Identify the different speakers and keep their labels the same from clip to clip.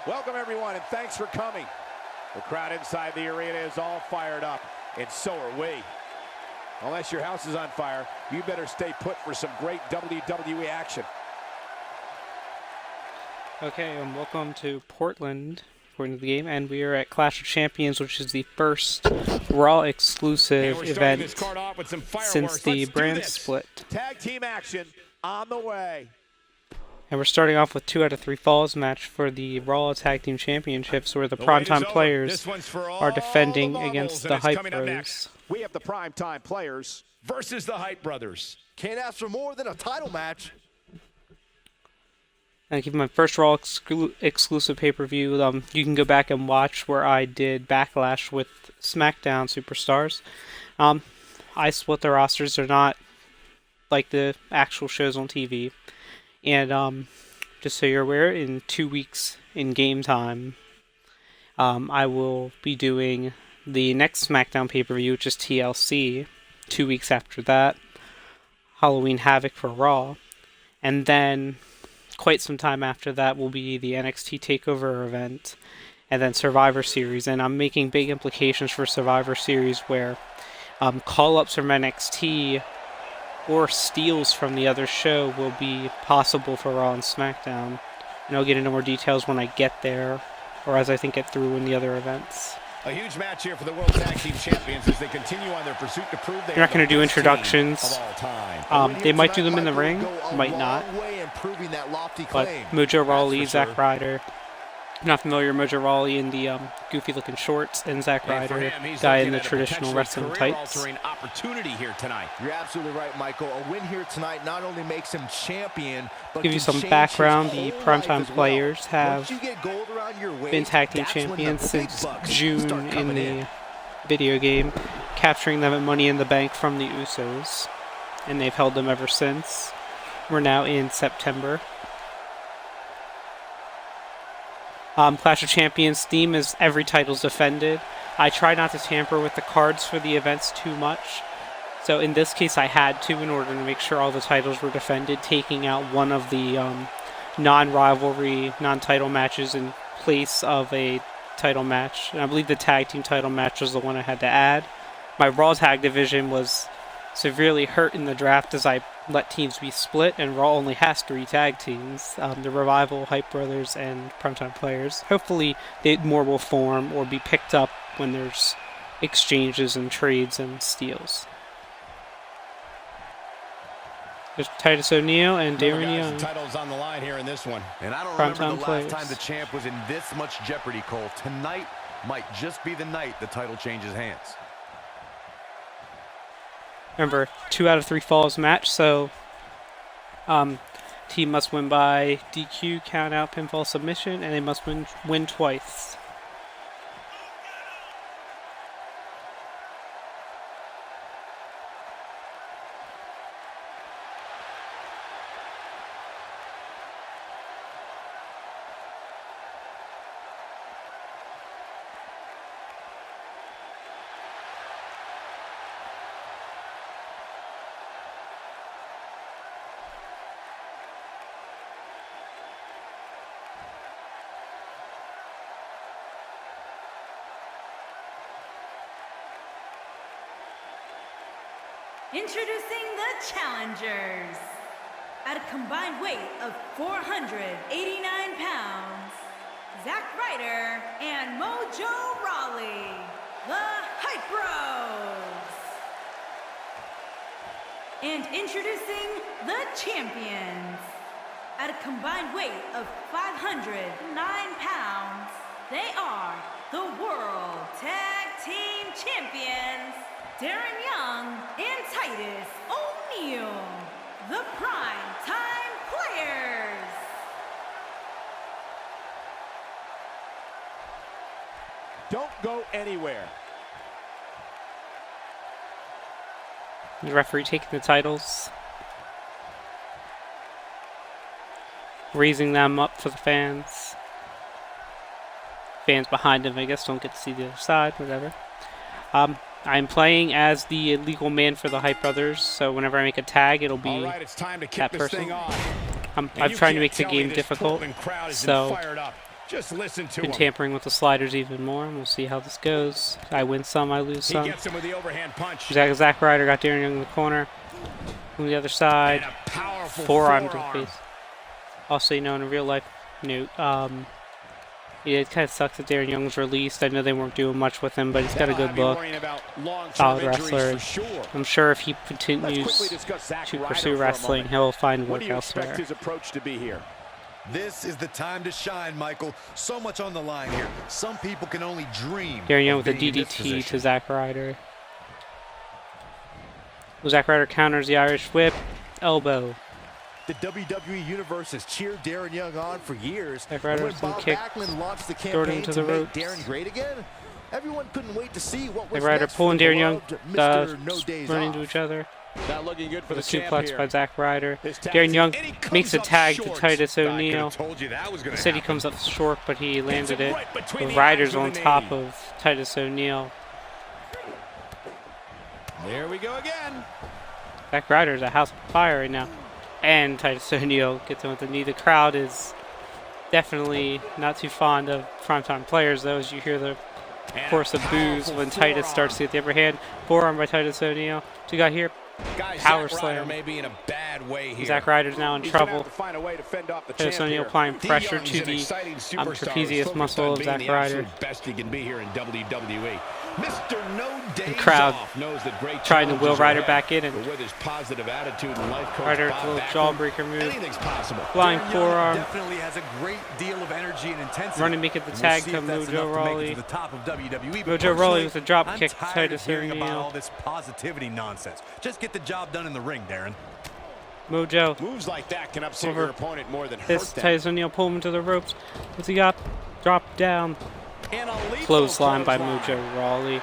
Speaker 1: Welcome everyone, and thanks for coming. The crowd inside the arena is all fired up, and so are we. Unless your house is on fire, you better stay put for some great WWE action.
Speaker 2: Okay, and welcome to Portland for the game, and we are at Clash of Champions, which is the first Raw exclusive event since the brand split.
Speaker 1: Tag team action on the way.
Speaker 2: And we're starting off with 2 out of 3 falls match for the Raw Tag Team Championships, where the Primetime Players are defending against the Hype Brothers.
Speaker 1: We have the Primetime Players
Speaker 3: versus the Hype Brothers.
Speaker 4: Can't ask for more than a title match.
Speaker 2: And keep my first Raw exclusive pay-per-view. You can go back and watch where I did Backlash with SmackDown Superstars. I split the rosters. They're not like the actual shows on TV. And just so you're aware, in 2 weeks in game time, I will be doing the next SmackDown pay-per-view, which is TLC. 2 weeks after that, Halloween Havoc for Raw. And then, quite some time after that, will be the NXT TakeOver event, and then Survivor Series. And I'm making big implications for Survivor Series, where call-ups from NXT or steals from the other show will be possible for Raw and SmackDown. And I'll get into more details when I get there, or as I think it through in the other events.
Speaker 1: A huge match here for the World Tag Team Champions as they continue on their pursuit to prove
Speaker 2: they're not going to do introductions. They might do them in the ring, might not. But Mojo Rawley, Zack Ryder. I'm not familiar with Mojo Rawley in the goofy-looking shorts, and Zack Ryder, guy in the traditional wrestling tights.
Speaker 1: Opportunity here tonight.
Speaker 4: You're absolutely right, Michael. A win here tonight not only makes him champion, but
Speaker 2: give you some background. The Primetime Players have been tag team champions since June in the video game, capturing them at Money in the Bank from the Usos, and they've held them ever since. We're now in September. Clash of Champions theme is every title's defended. I try not to tamper with the cards for the events too much. So in this case I had to, in order to make sure all the titles were defended, taking out one of the non-rivalry, non-title matches in place of a title match. And I believe the tag team title match was the one I had to add. My Raw tag division was severely hurt in the draft as I let teams be split, and Raw only has 3 tag teams, the Revival, Hype Brothers, and Primetime Players. Hopefully more will form or be picked up when there's exchanges and trades and steals. There's Titus O'Neil and Darren Young.
Speaker 3: Titles on the line here in this one.
Speaker 4: And I don't remember the last time the champ was in this much jeopardy, Cole. Tonight might just be the night the title changes hands.
Speaker 2: Remember, 2 out of 3 falls match, so team must win by DQ, count out, pinfall, submission, and they must win twice.
Speaker 5: Introducing the challengers. At a combined weight of 489 pounds, Zack Ryder and Mojo Rawley, the Hype Bros. And introducing the champions. At a combined weight of 509 pounds, they are the World Tag Team Champions, Darren Young and Titus O'Neil, the Primetime Players.
Speaker 1: Don't go anywhere.
Speaker 2: The referee taking the titles, raising them up for the fans. Fans behind him, I guess, don't get to see the other side, whatever. I'm playing as the illegal man for the Hype Brothers, so whenever I make a tag, it'll be that person. I'm trying to make the game difficult, so
Speaker 3: Just listen to
Speaker 2: Been
Speaker 3: him.
Speaker 2: tampering with the sliders even more, and we'll see how this goes. I win some, I lose
Speaker 3: He
Speaker 2: some.
Speaker 3: gets him with the overhand punch.
Speaker 2: Zack Ryder got Darren Young in the corner. On the other side,
Speaker 3: And a powerful
Speaker 2: forearm to the face. Also, you know, in a real life note, yeah, it kind of sucks that Darren Young was released. I know they weren't doing much with him, but he's got a good look. Solid wrestler. I'm sure if he continues to pursue wrestling, he'll find work elsewhere.
Speaker 1: His approach to be here?
Speaker 4: This is the time to shine, Michael. So much on the line here. Some people can only dream.
Speaker 2: Darren Young
Speaker 4: of
Speaker 2: with a
Speaker 4: being in this
Speaker 2: DDT
Speaker 4: position.
Speaker 2: to Zack Ryder. Zack Ryder counters the Irish whip. Elbow.
Speaker 6: The WWE Universe has cheered Darren Young on for years.
Speaker 2: Zack Ryder
Speaker 6: When
Speaker 2: with some
Speaker 6: Bob
Speaker 2: kicks.
Speaker 6: Backlund launched the
Speaker 2: Throwing him
Speaker 6: campaign
Speaker 2: to
Speaker 6: to
Speaker 2: the
Speaker 6: make
Speaker 2: ropes.
Speaker 6: Darren great again, everyone couldn't wait to see what was
Speaker 2: Zack Ryder
Speaker 6: next for
Speaker 2: pulling
Speaker 6: the
Speaker 2: Darren Young,
Speaker 6: beloved Mr. No Days
Speaker 2: running
Speaker 6: Off.
Speaker 2: into each other.
Speaker 1: Not looking good for
Speaker 2: With
Speaker 1: the
Speaker 2: a
Speaker 1: champ
Speaker 2: suplex
Speaker 1: here.
Speaker 2: by Zack Ryder.
Speaker 1: His tag
Speaker 2: Darren Young
Speaker 1: team- and he comes
Speaker 2: makes a
Speaker 1: up
Speaker 2: tag to
Speaker 1: short.
Speaker 2: Titus
Speaker 3: I could've
Speaker 2: O'Neil.
Speaker 3: told you that was gonna
Speaker 2: Said he
Speaker 3: happen.
Speaker 2: comes up short, but he landed
Speaker 3: him
Speaker 2: it.
Speaker 3: right between
Speaker 2: The
Speaker 3: the
Speaker 2: Ryder's
Speaker 3: eyes
Speaker 2: on
Speaker 3: with a
Speaker 2: top
Speaker 3: knee.
Speaker 2: of Titus O'Neil.
Speaker 1: There we go again.
Speaker 2: Zack Ryder's a house of fire right now. And Titus O'Neil gets him with the knee. The crowd is definitely not too fond of Primetime Players, though, as you hear the chorus of boos when Titus starts to get the upper hand. Forearm by Titus O'Neil. So you got here,
Speaker 3: Guys,
Speaker 2: power
Speaker 3: Zack Ryder
Speaker 2: slam.
Speaker 3: may be in a bad way here.
Speaker 2: Zack Ryder's now in
Speaker 1: He's gonna
Speaker 2: trouble.
Speaker 1: have to find a way to fend off the
Speaker 2: Titus
Speaker 1: champ
Speaker 2: O'Neil
Speaker 1: here.
Speaker 2: applying
Speaker 3: Tye
Speaker 2: pressure
Speaker 3: Dilling's
Speaker 2: to
Speaker 3: an
Speaker 2: the
Speaker 3: exciting superstar who's
Speaker 2: trapezius
Speaker 3: focused
Speaker 2: muscle
Speaker 3: on
Speaker 2: of
Speaker 3: being
Speaker 2: Zack
Speaker 3: the
Speaker 2: Ryder.
Speaker 3: absolute best he can be here in WWE. Mr. No Days
Speaker 2: crowd
Speaker 3: Off knows that great
Speaker 2: trying to will
Speaker 3: challenges are
Speaker 2: Ryder
Speaker 3: ahead.
Speaker 2: back in, and
Speaker 3: But with his positive attitude and life coach
Speaker 2: Ryder,
Speaker 3: Bob
Speaker 2: a little
Speaker 3: Backlund,
Speaker 2: jawbreaker move.
Speaker 3: anything's possible.
Speaker 2: Flying
Speaker 4: Darren Young
Speaker 2: forearm.
Speaker 4: definitely has a great deal of energy and intensity.
Speaker 2: Running, make it the
Speaker 4: And
Speaker 2: tag
Speaker 4: see
Speaker 2: to
Speaker 4: if that's
Speaker 2: Mojo
Speaker 4: enough to make it
Speaker 2: Rawley.
Speaker 4: to the top of WWE. But
Speaker 2: Mojo
Speaker 4: personally,
Speaker 2: Rawley with a drop
Speaker 4: I'm
Speaker 2: kick to
Speaker 4: tired
Speaker 2: Titus
Speaker 4: of hearing about
Speaker 2: O'Neil.
Speaker 4: all this positivity nonsense. Just get the job done in the ring, Darren.
Speaker 2: Mojo.
Speaker 1: Moves like that can upset
Speaker 2: Over.
Speaker 1: your opponent more than hurt
Speaker 2: This
Speaker 1: them.
Speaker 2: Titus O'Neil pull him to the ropes. What's he got? Drop down.
Speaker 1: And a lethal
Speaker 2: Clothesline by
Speaker 1: clothesline.
Speaker 2: Mojo Rawley.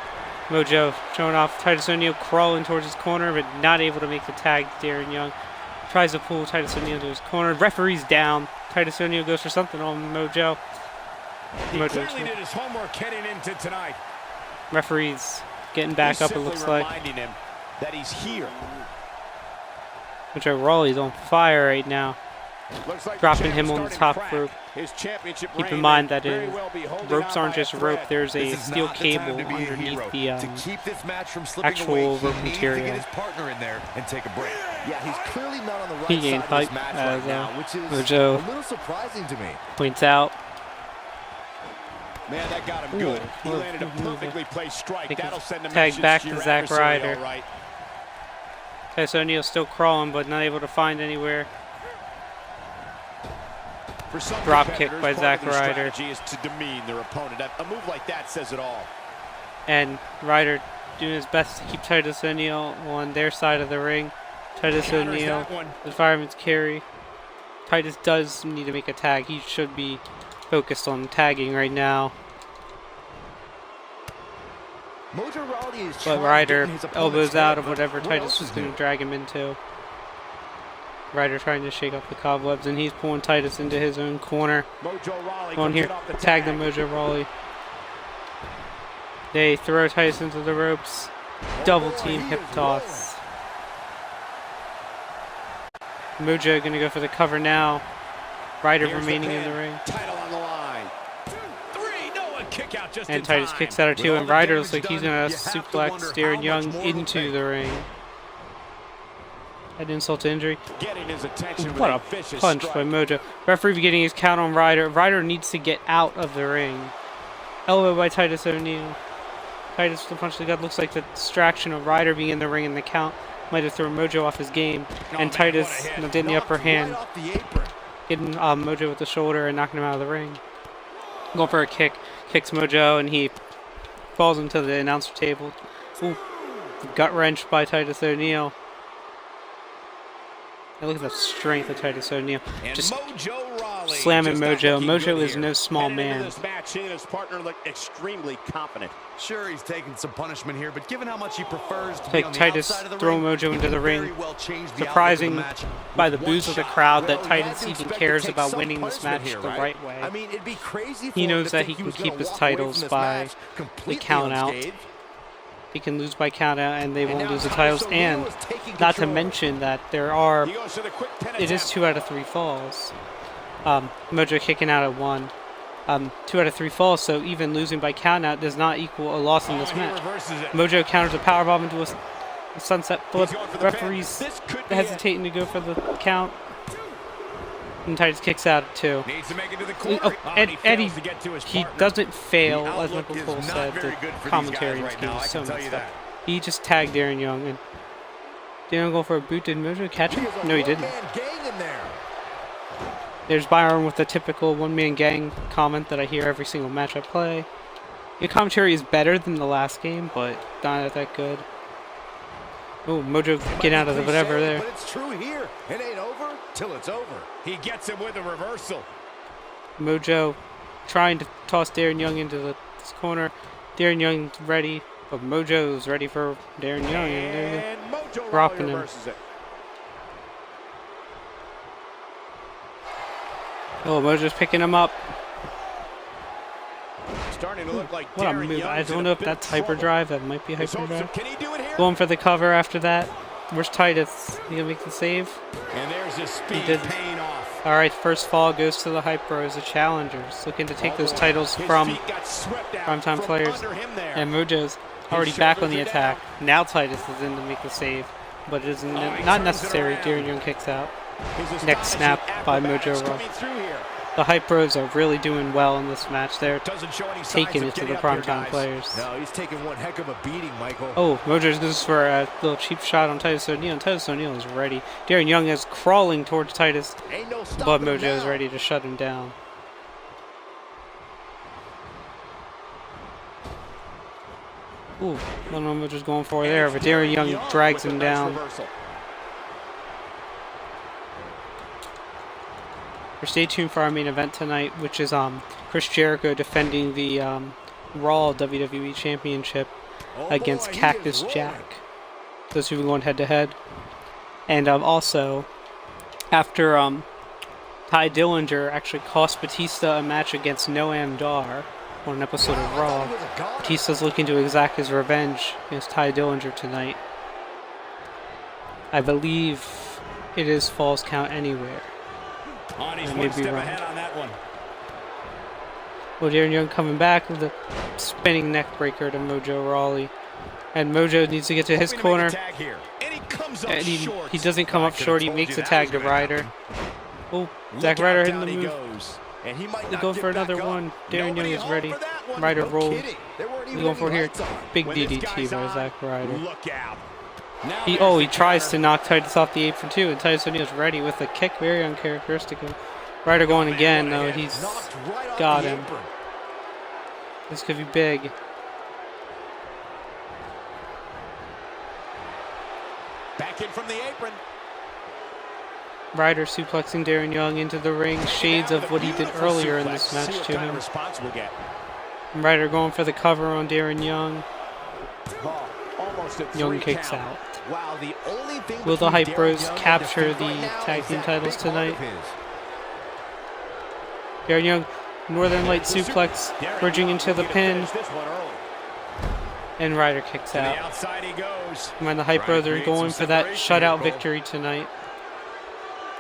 Speaker 2: Mojo showing off Titus O'Neil crawling towards his corner, but not able to make the tag to Darren Young. Tries to pull Titus O'Neil to his corner. Referee's down. Titus O'Neil goes for something on Mojo.
Speaker 1: He
Speaker 2: Mojo's
Speaker 1: clearly did his homework heading into tonight.
Speaker 2: referee's getting back
Speaker 1: He's
Speaker 2: up, it
Speaker 1: simply
Speaker 2: looks like.
Speaker 1: reminding him that he's here.
Speaker 2: Mojo Rawley's on fire right now.
Speaker 1: Looks like the
Speaker 2: Dropping
Speaker 1: champ
Speaker 2: him
Speaker 1: is
Speaker 2: on the
Speaker 1: starting
Speaker 2: top
Speaker 1: to crack.
Speaker 2: rope.
Speaker 1: His championship
Speaker 2: Keep in
Speaker 1: reign
Speaker 2: mind
Speaker 1: may
Speaker 2: that
Speaker 1: very
Speaker 2: in
Speaker 1: well be holding
Speaker 2: ropes
Speaker 1: on
Speaker 2: aren't
Speaker 1: by a
Speaker 2: just rope,
Speaker 1: thread.
Speaker 2: there's a
Speaker 4: This is
Speaker 2: steel
Speaker 4: not the time
Speaker 2: cable
Speaker 4: to be a
Speaker 2: underneath
Speaker 4: hero.
Speaker 2: the
Speaker 4: To keep this match from slipping
Speaker 2: actual
Speaker 4: away,
Speaker 2: rope
Speaker 4: he needs to
Speaker 2: material.
Speaker 4: get his partner in there and take a break.
Speaker 6: Yeah, he's clearly not on the right
Speaker 2: He
Speaker 6: side
Speaker 2: gained
Speaker 6: of this
Speaker 2: hype
Speaker 6: match
Speaker 2: as,
Speaker 6: right now, which is
Speaker 2: Mojo
Speaker 6: a little surprising to me.
Speaker 2: points out.
Speaker 1: Man, that got him
Speaker 2: Ooh,
Speaker 1: good. He
Speaker 2: what a
Speaker 1: landed a
Speaker 2: good move.
Speaker 1: perfectly placed strike.
Speaker 2: Take a
Speaker 1: That'll send a
Speaker 2: tag
Speaker 1: message
Speaker 2: back
Speaker 1: to
Speaker 2: to
Speaker 1: your
Speaker 2: Zack
Speaker 1: adversary,
Speaker 2: Ryder.
Speaker 1: all right.
Speaker 2: Titus O'Neil still crawling, but not able to find anywhere.
Speaker 1: For some
Speaker 2: Drop kick
Speaker 1: competitors,
Speaker 2: by
Speaker 1: part
Speaker 2: Zack
Speaker 1: of their
Speaker 2: Ryder.
Speaker 1: strategy is to demean their opponent. A move like that says it all.
Speaker 2: And Ryder doing his best to keep Titus O'Neil on their side of the ring. Titus
Speaker 1: Counters
Speaker 2: O'Neil,
Speaker 1: that one.
Speaker 2: the fireman's carry. Titus does need to make a tag. He should be focused on tagging right now.
Speaker 6: Mojo Rawley is
Speaker 2: But
Speaker 6: trying to
Speaker 2: Ryder
Speaker 6: get in his opponent's
Speaker 2: elbows
Speaker 6: head,
Speaker 2: out of
Speaker 6: but
Speaker 2: whatever
Speaker 6: what
Speaker 2: Titus
Speaker 6: else
Speaker 2: was
Speaker 6: is
Speaker 2: going
Speaker 6: new?
Speaker 2: to drag him into. Ryder trying to shake off the cobwebs, and he's pulling Titus into his own corner.
Speaker 1: Mojo Rawley
Speaker 2: Going
Speaker 1: comes
Speaker 2: here,
Speaker 1: in off the
Speaker 2: tag the Mojo Rawley. They throw Titus into the ropes. Double team hip toss. Mojo going to go for the cover now. Ryder
Speaker 1: Here's
Speaker 2: remaining in
Speaker 1: pin.
Speaker 2: the ring.
Speaker 1: Title on the line.
Speaker 3: 2, 3, no, a kick out just
Speaker 2: And
Speaker 3: in
Speaker 2: Titus
Speaker 3: time.
Speaker 2: kicks out of two,
Speaker 4: With
Speaker 2: and
Speaker 4: all the
Speaker 2: Ryder
Speaker 4: damage
Speaker 2: looks like he's
Speaker 4: done,
Speaker 2: going
Speaker 4: you
Speaker 2: to
Speaker 4: have to
Speaker 2: suplex
Speaker 4: wonder
Speaker 2: Darren
Speaker 4: how
Speaker 2: Young
Speaker 4: much more will
Speaker 2: into
Speaker 4: take.
Speaker 2: the ring. An insult to injury.
Speaker 1: Getting his attention with
Speaker 2: What
Speaker 1: a
Speaker 2: a
Speaker 1: vicious
Speaker 2: punch
Speaker 1: strike.
Speaker 2: by Mojo. Referee getting his count on Ryder. Ryder needs to get out of the ring. Elbow by Titus O'Neil. Titus with the punch to the gut. Looks like the distraction of Ryder being in the ring, and the count might have thrown Mojo off his game.
Speaker 1: Oh,
Speaker 2: And
Speaker 1: man,
Speaker 2: Titus
Speaker 1: what a hit.
Speaker 2: getting the upper
Speaker 6: Knocked
Speaker 2: hand,
Speaker 6: right off the apron.
Speaker 2: getting Mojo with the shoulder and knocking him out of the ring. Going for a kick. Kicks Mojo, and he falls into the announcer table. Ooh. Gut wrench by Titus O'Neil. And look at the strength of Titus O'Neil.
Speaker 3: And
Speaker 2: Just
Speaker 3: Mojo Rawley
Speaker 2: slamming
Speaker 3: just not
Speaker 2: Mojo.
Speaker 3: looking
Speaker 2: Mojo
Speaker 3: good
Speaker 2: is
Speaker 3: here.
Speaker 2: no small
Speaker 1: Heading into
Speaker 2: man.
Speaker 1: this match, he and his partner look extremely confident.
Speaker 4: Sure, he's taking some punishment here, but given how much he prefers to be
Speaker 2: Like
Speaker 4: on the
Speaker 2: Titus
Speaker 4: outside of the
Speaker 2: throwing
Speaker 4: ring,
Speaker 2: Mojo
Speaker 4: he
Speaker 2: into the
Speaker 4: could
Speaker 2: ring.
Speaker 4: very well change the
Speaker 2: Surprising
Speaker 4: outlook of the match
Speaker 2: by the
Speaker 4: with
Speaker 2: boos
Speaker 4: one
Speaker 2: of the
Speaker 4: shot.
Speaker 2: crowd that
Speaker 6: Well, he had
Speaker 2: Titus
Speaker 6: to
Speaker 2: even
Speaker 6: expect
Speaker 2: cares
Speaker 6: to take
Speaker 2: about
Speaker 6: some
Speaker 2: winning this
Speaker 6: punishment
Speaker 2: match
Speaker 6: here,
Speaker 2: the right way.
Speaker 6: I mean, it'd be crazy for
Speaker 2: He
Speaker 6: him
Speaker 2: knows
Speaker 6: to
Speaker 2: that
Speaker 6: think
Speaker 2: he can
Speaker 6: was
Speaker 2: keep
Speaker 6: gonna
Speaker 2: his
Speaker 6: walk away
Speaker 2: titles
Speaker 6: from this
Speaker 2: by
Speaker 6: match completely
Speaker 2: count out.
Speaker 6: unscathed.
Speaker 2: He can lose by count out, and they
Speaker 6: And
Speaker 2: won't
Speaker 6: now
Speaker 2: lose the
Speaker 6: Titus
Speaker 2: titles.
Speaker 6: O'Neil
Speaker 2: And
Speaker 6: is taking
Speaker 2: not to
Speaker 6: control.
Speaker 2: mention that there are,
Speaker 1: He goes to the quick 10
Speaker 2: it is 2 out of 3 falls. Mojo kicking out at 1. 2 out of 3 falls, so even losing by countout does not equal a loss in this match. Mojo counters a powerbomb into a sunset flip. Referees hesitating to go for the count. And Titus kicks out at 2. Eddie, he doesn't fail, as Michael Cole said. The commentary in this game is so messed up. He just tagged Darren Young, and Darren going for a boot. Did Mojo catch him? No, he didn't. There's Byron with the typical one-man gang comment that I hear every single match I play. Your commentary is better than the last game, but not that good. Oh, Mojo get out of the whatever there.
Speaker 6: But it's true here. It ain't over till it's over.
Speaker 1: He gets him with a reversal.
Speaker 2: Mojo trying to toss Darren Young into this corner. Darren Young's ready, but Mojo's ready for Darren Young.
Speaker 1: And Mojo
Speaker 2: dropping him.
Speaker 1: It.
Speaker 2: Oh, Mojo's picking him up.
Speaker 1: Starting to look like
Speaker 2: what a move. I don't know if that's hyperdrive. That might be hyperdrive. Going for the cover after that. Where's Titus? He gonna make the save?
Speaker 1: And there's a speed paying off.
Speaker 2: Alright, first fall goes to the Hype Bros, the challengers. Looking to take those titles from Primetime Players. And Mojo's already back on the attack. Now Titus is in to make the save. But it is not necessary. Darren Young kicks out. Next snap by Mojo Raw. The Hype Bros are really doing well in this match. They're taking it to the Primetime Players.
Speaker 6: No, he's taking one heck of a beating, Michael.
Speaker 2: Oh, Mojo goes for a little cheap shot on Titus O'Neil, and Titus O'Neil is ready. Darren Young is crawling towards Titus, but Mojo is ready to shut him down. Ooh, I don't know what Mojo's going for there, but Darren Young drags him down. Stay tuned for our main event tonight, which is Chris Jericho defending the RAW WWE Championship against Cactus Jack. Those who are going head-to-head. And also, after Tye Dillinger actually cost Batista a match against Noam Dar on an episode of Raw, Batista's looking to exact his revenge against Tye Dillinger tonight. I believe it is Falls Count Anywhere. I may be wrong. Well, Darren Young coming back with a spinning neck breaker to Mojo Rawley. And Mojo needs to get to his corner. And he doesn't come up short. He makes a tag to Ryder. Oh, Zack Ryder hitting the move. They go for another one. Darren Young is ready. Ryder rolled. He's going for here. Big DDT by Zack Ryder. He tries to knock Titus off the apron too, and Titus O'Neil's ready with a kick, very uncharacteristic. Ryder going again, though. He's got him. This could be big.
Speaker 1: Back in from the apron.
Speaker 2: Ryder suplexing Darren Young into the ring, shades of what he did earlier in this match to him. Ryder going for the cover on Darren Young. Young kicks out. Will the Hype Bros capture the tag team titles tonight? Darren Young, Northern Light suplex, bridging into the pin. And Ryder kicks out. And the Hype Bros are going for that shutout victory tonight.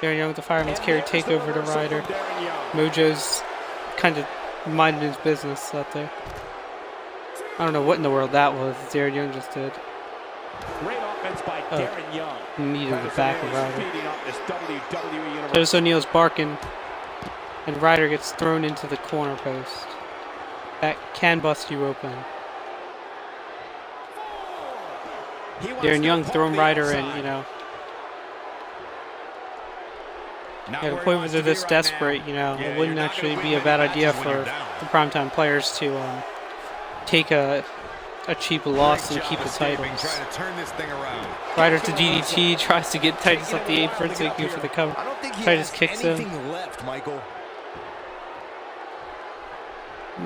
Speaker 2: Darren Young with the Fireman's Carry takeover to Ryder. Mojo's kind of minding his business out there. I don't know what in the world that was. Darren Young just did.
Speaker 1: Great offense by Darren Young.
Speaker 2: Knee to the back of Ryder. Titus O'Neil's barking, and Ryder gets thrown into the corner post. That can bust you open. Darren Young throwing Ryder in, you know. At a point where they're this desperate, you know, it wouldn't actually be a bad idea for the Primetime Players to take a cheap loss and keep the titles. Ryder to DDT, tries to get Titus off the apron so he can go for the cover. Titus kicks him.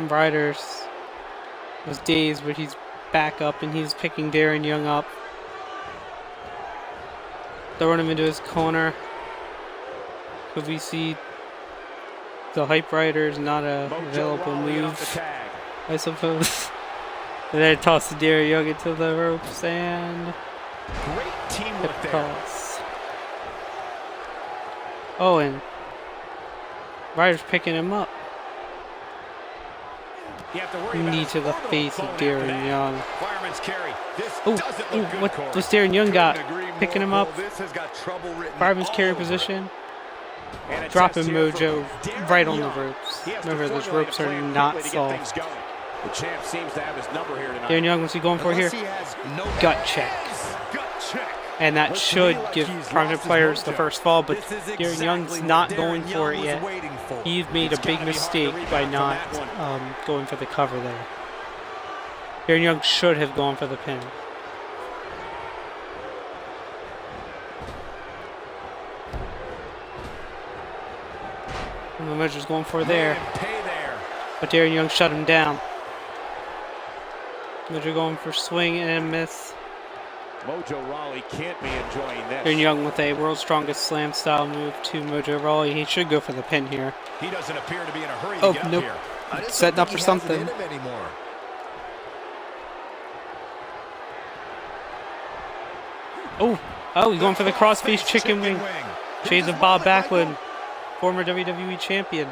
Speaker 2: Ryder was dazed, but he's back up and he's picking Darren Young up. Throwing him into his corner. Could we see the Hype Riders not a available move, I suppose? And then toss the Darren Young into the ropes and hip toss. Oh, and Ryder's picking him up.
Speaker 3: You have to worry about
Speaker 2: knee
Speaker 3: his
Speaker 2: to the
Speaker 3: orbital
Speaker 2: face of
Speaker 3: bone
Speaker 2: Darren
Speaker 3: after that.
Speaker 2: Young.
Speaker 3: Fireman's carry. This
Speaker 2: Oh,
Speaker 3: doesn't look good,
Speaker 2: what
Speaker 3: Corey.
Speaker 2: was Darren Young got?
Speaker 4: Couldn't agree more,
Speaker 2: Picking him
Speaker 4: Cole.
Speaker 2: up.
Speaker 4: This has got trouble written
Speaker 2: Fireman's
Speaker 4: all
Speaker 2: carry
Speaker 4: over it.
Speaker 2: position.
Speaker 1: And a
Speaker 2: Dropping
Speaker 1: test here
Speaker 2: Mojo
Speaker 1: from Darren
Speaker 2: right on the
Speaker 1: Young.
Speaker 2: ropes.
Speaker 1: He has to
Speaker 2: Remember, those
Speaker 1: formulate
Speaker 2: ropes
Speaker 1: a
Speaker 2: are
Speaker 1: plan
Speaker 2: not
Speaker 1: quickly to get things
Speaker 2: soft.
Speaker 1: going. The champ seems to have his number here tonight.
Speaker 2: Darren Young, what's he going for here?
Speaker 4: Unless he has no
Speaker 2: Gut check.
Speaker 4: gut check.
Speaker 2: And that
Speaker 6: Looks to
Speaker 2: should
Speaker 6: me like
Speaker 2: give
Speaker 6: he's
Speaker 2: Primetime
Speaker 6: lost his
Speaker 2: Players the
Speaker 6: mojo.
Speaker 2: first fall, but
Speaker 4: This is
Speaker 2: Darren
Speaker 4: exactly
Speaker 2: Young's
Speaker 4: what
Speaker 2: not
Speaker 4: Darren
Speaker 2: going for
Speaker 4: Young
Speaker 2: it
Speaker 4: was
Speaker 2: yet.
Speaker 4: waiting for.
Speaker 2: He's made
Speaker 1: It's
Speaker 2: a big
Speaker 1: gotta be hard to
Speaker 2: mistake by
Speaker 1: rebound
Speaker 2: not
Speaker 1: from that
Speaker 2: going for the cover there. Darren Young should have gone for the pin. And the Mojo's going for there,
Speaker 1: Pay there.
Speaker 2: but Darren Young shut him down. Mojo going for swing and a miss.
Speaker 1: Mojo Rawley can't be enjoying this.
Speaker 2: Darren Young with a world's strongest slam style move to Mojo Rawley. He should go for the pin here.
Speaker 1: He doesn't appear to be in a hurry
Speaker 2: Oh,
Speaker 1: to get
Speaker 2: nope.
Speaker 1: up here.
Speaker 6: I just
Speaker 2: Setting
Speaker 6: don't
Speaker 2: up
Speaker 6: think
Speaker 2: for
Speaker 6: he has it
Speaker 2: something.
Speaker 6: in him anymore.
Speaker 2: Oh, he's going for the crossface chicken wing. Shades of Bob Backlund, former WWE champion.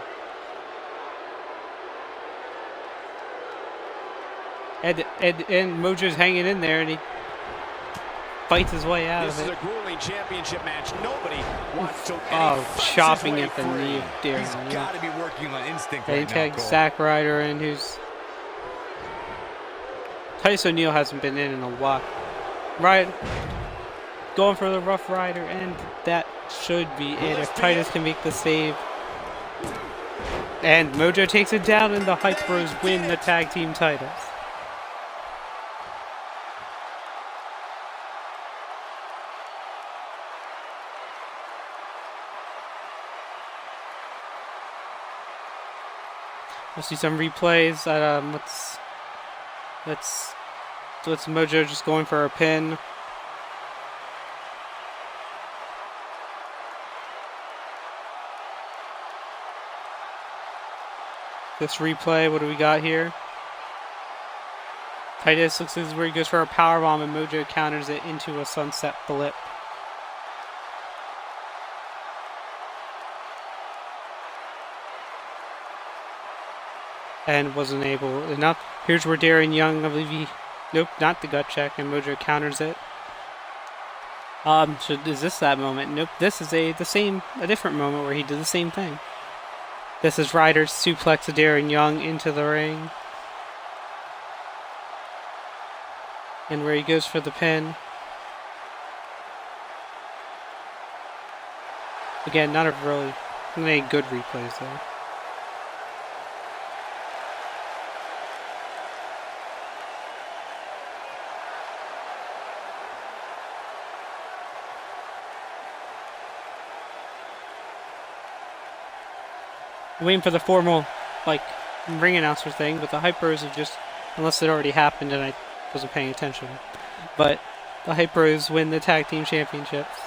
Speaker 2: And Mojo's hanging in there, and he fights his way out
Speaker 1: This
Speaker 2: of
Speaker 1: is
Speaker 2: it.
Speaker 1: a grueling championship match. Nobody wants to.
Speaker 2: Chopping at the knee of
Speaker 4: He's
Speaker 2: Darren Young.
Speaker 4: got to be working on instinct
Speaker 2: They
Speaker 4: right now,
Speaker 2: tag
Speaker 4: Cole.
Speaker 2: Zack Ryder in, who's... Titus O'Neil hasn't been in a while. Right, going for the Rough Rider, and that should be it if Titus can make the save. And Mojo takes it down, and the Hype Bros win the tag team titles. We'll see some replays. Let's Mojo just going for a pin. This replay, what do we got here? Titus looks like this is where he goes for a powerbomb, and Mojo counters it into a sunset flip. And wasn't able enough. Here's where Darren Young, I believe he, nope, not the gut check, and Mojo counters it. So is this that moment? Nope, this is a different moment where he did the same thing. This is Ryder's suplex of Darren Young into the ring. And where he goes for the pin. Again, not any good replays there. Waiting for the formal, ring announcer thing, but the Hype Bros have just, unless it already happened and I wasn't paying attention, but the Hype Bros win the tag team championships.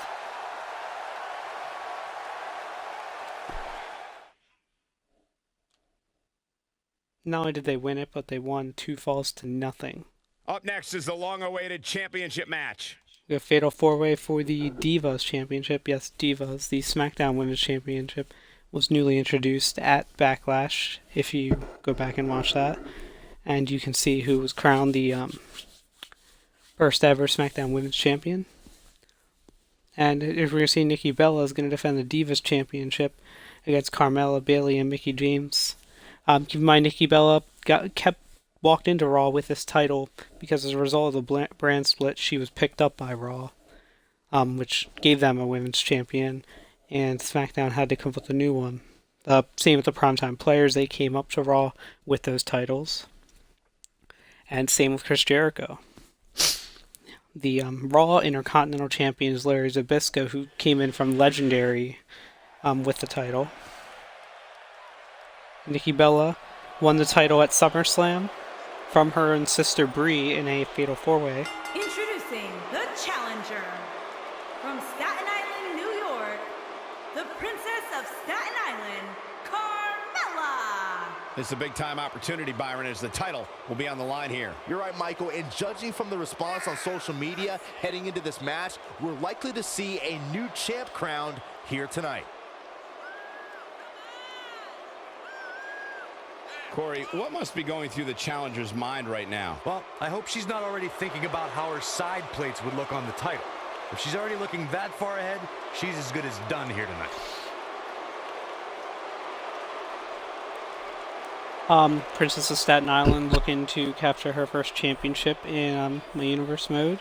Speaker 2: Not only did they win it, but they won 2 falls to nothing.
Speaker 1: Up next is the long-awaited championship match.
Speaker 2: We have Fatal 4-Way for the Divas Championship. Yes, Divas, the SmackDown Women's Championship, was newly introduced at Backlash, if you go back and watch that. And you can see who was crowned the first ever SmackDown Women's Champion. And if we're going to see Nikki Bella is going to defend the Divas Championship against Carmella, Bayley, and Mickie James. Keep in mind, Nikki Bella walked into Raw with this title because as a result of the brand split, she was picked up by Raw, which gave them a Women's Champion. And SmackDown had to come up with a new one. Same with the Primetime Players. They came up to Raw with those titles. And same with Chris Jericho. The Raw Intercontinental Champion is Larry Zbyszko, who came in from Legendary with the title. Nikki Bella won the title at SummerSlam from her and sister Brie in a Fatal 4-Way.
Speaker 5: Introducing the challenger from Staten Island, New York, the Princess of Staten Island, Carmella.
Speaker 1: This is a big-time opportunity, Byron, as the title will be on the line here.
Speaker 6: You're right, Michael, and judging from the response on social media heading into this match, we're likely to see a new champ crowned here tonight.
Speaker 3: Corey, what must be going through the challenger's mind right now?
Speaker 4: Well, I hope she's not already thinking about how her side plates would look on the title. If she's already looking that far ahead, she's as good as done here tonight.
Speaker 2: Princess of Staten Island looking to capture her first championship in my universe mode.